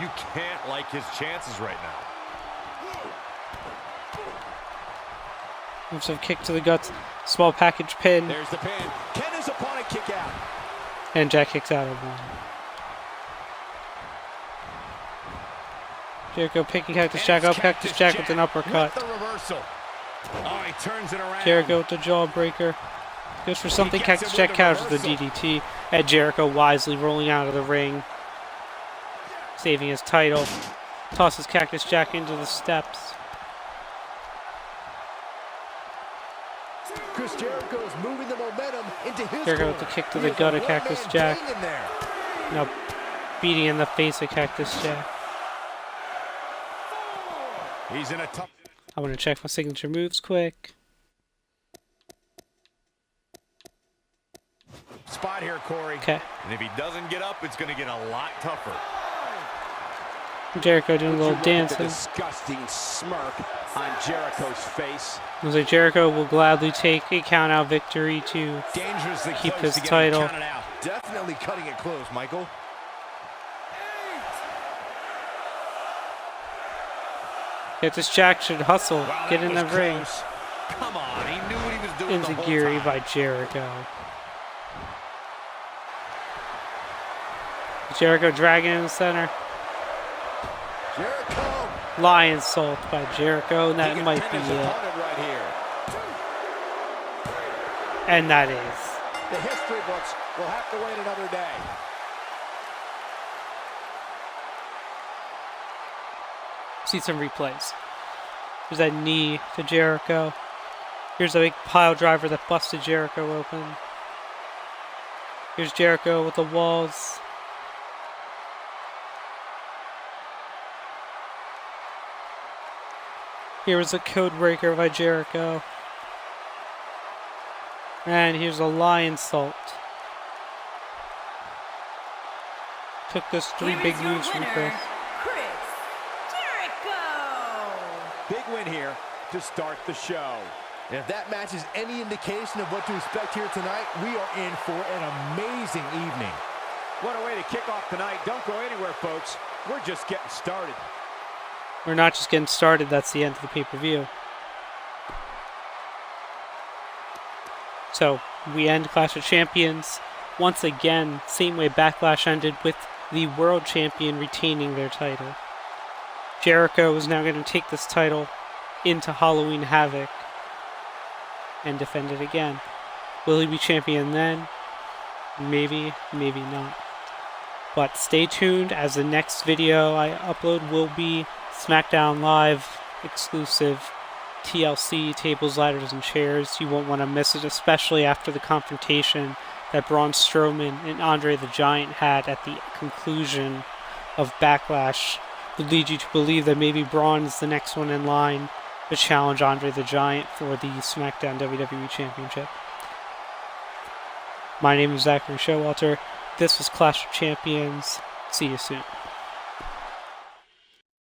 Speaker 4: You can't like his chances right now.
Speaker 2: Moves a kick to the guts. Small package pin.
Speaker 1: There's the pin. Can his opponent kick out?
Speaker 2: And Jack kicks out of one. Jericho picking Cactus Jack up. Cactus Jack with an uppercut.
Speaker 3: With the reversal. Oh, he turns it around.
Speaker 2: Jericho with the jawbreaker. Goes for something.
Speaker 3: He gets
Speaker 2: Cactus
Speaker 3: it
Speaker 2: Jack
Speaker 3: with the
Speaker 2: counters with the
Speaker 3: reversal.
Speaker 2: DDT. And Jericho wisely rolling out of the ring. Saving his title. Tosses Cactus Jack into the steps.
Speaker 6: Chris Jericho is moving the momentum into his
Speaker 2: Jericho
Speaker 6: corner.
Speaker 2: with the kick to
Speaker 6: He
Speaker 2: the
Speaker 6: is
Speaker 2: gut
Speaker 6: a
Speaker 2: of Cactus
Speaker 6: one-man
Speaker 2: Jack.
Speaker 6: gang in there.
Speaker 2: Now beating in the face of Cactus Jack.
Speaker 3: He's in a tough...
Speaker 2: I want to check my signature moves quick.
Speaker 3: spot here, Corey.
Speaker 2: Okay.
Speaker 4: And if he doesn't get up, it's going to get a lot tougher.
Speaker 2: Jericho doing a little
Speaker 1: Would you look at
Speaker 2: dancing.
Speaker 1: the disgusting smirk on Jericho's face.
Speaker 2: Looks like Jericho will gladly take a count-out victory to
Speaker 3: Dangerously
Speaker 2: keep
Speaker 3: close
Speaker 2: his
Speaker 3: to getting
Speaker 2: title.
Speaker 3: counted out.
Speaker 6: Definitely cutting it close, Michael.
Speaker 2: Cactus Jack should hustle,
Speaker 3: Wow,
Speaker 2: get in the
Speaker 3: was
Speaker 2: ring.
Speaker 3: close. Come on, he knew what he was doing the whole
Speaker 2: Enziguri
Speaker 3: time.
Speaker 2: by Jericho. Jericho dragging in the center.
Speaker 6: Jericho.
Speaker 2: Lion Salt by Jericho, and that
Speaker 1: He can
Speaker 2: might
Speaker 1: pin
Speaker 2: be
Speaker 1: his
Speaker 2: it.
Speaker 1: opponent right here.
Speaker 2: And that is.
Speaker 1: The history books will have to wait another day.
Speaker 2: See some replays. There's that knee to Jericho. Here's a big pile driver that busted Jericho open. Here's Jericho with the walls. Here was a code breaker by Jericho. And here's a lion salt. Took those three
Speaker 5: Here
Speaker 2: big
Speaker 5: is your
Speaker 2: moves from
Speaker 5: winner,
Speaker 2: Chris.
Speaker 5: Jericho.
Speaker 1: Big win here to start the show.
Speaker 6: And if that match is any indication of what to expect here tonight, we are in for an amazing evening.
Speaker 1: What a way to kick off tonight. Don't go anywhere, folks. We're just getting started.
Speaker 2: We're not just getting started, that's the end of the pay-per-view. So, we end Clash of Champions. Once again, same way Backlash ended, with the World Champion retaining their title. Jericho is now going to take this title into Halloween Havoc and defend it again. Will he be champion then? Maybe, maybe not. But stay tuned, as the next video I upload will be SmackDown Live exclusive TLC tables, ladders, and chairs. You won't want to miss it, especially after the confrontation that Braun Strowman and Andre the Giant had at the conclusion of Backlash. Would lead you to believe that maybe Braun is the next one in line to challenge Andre the Giant for the SmackDown WWE Championship. My name is Zachary Showalter. This was Clash of Champions. See you soon.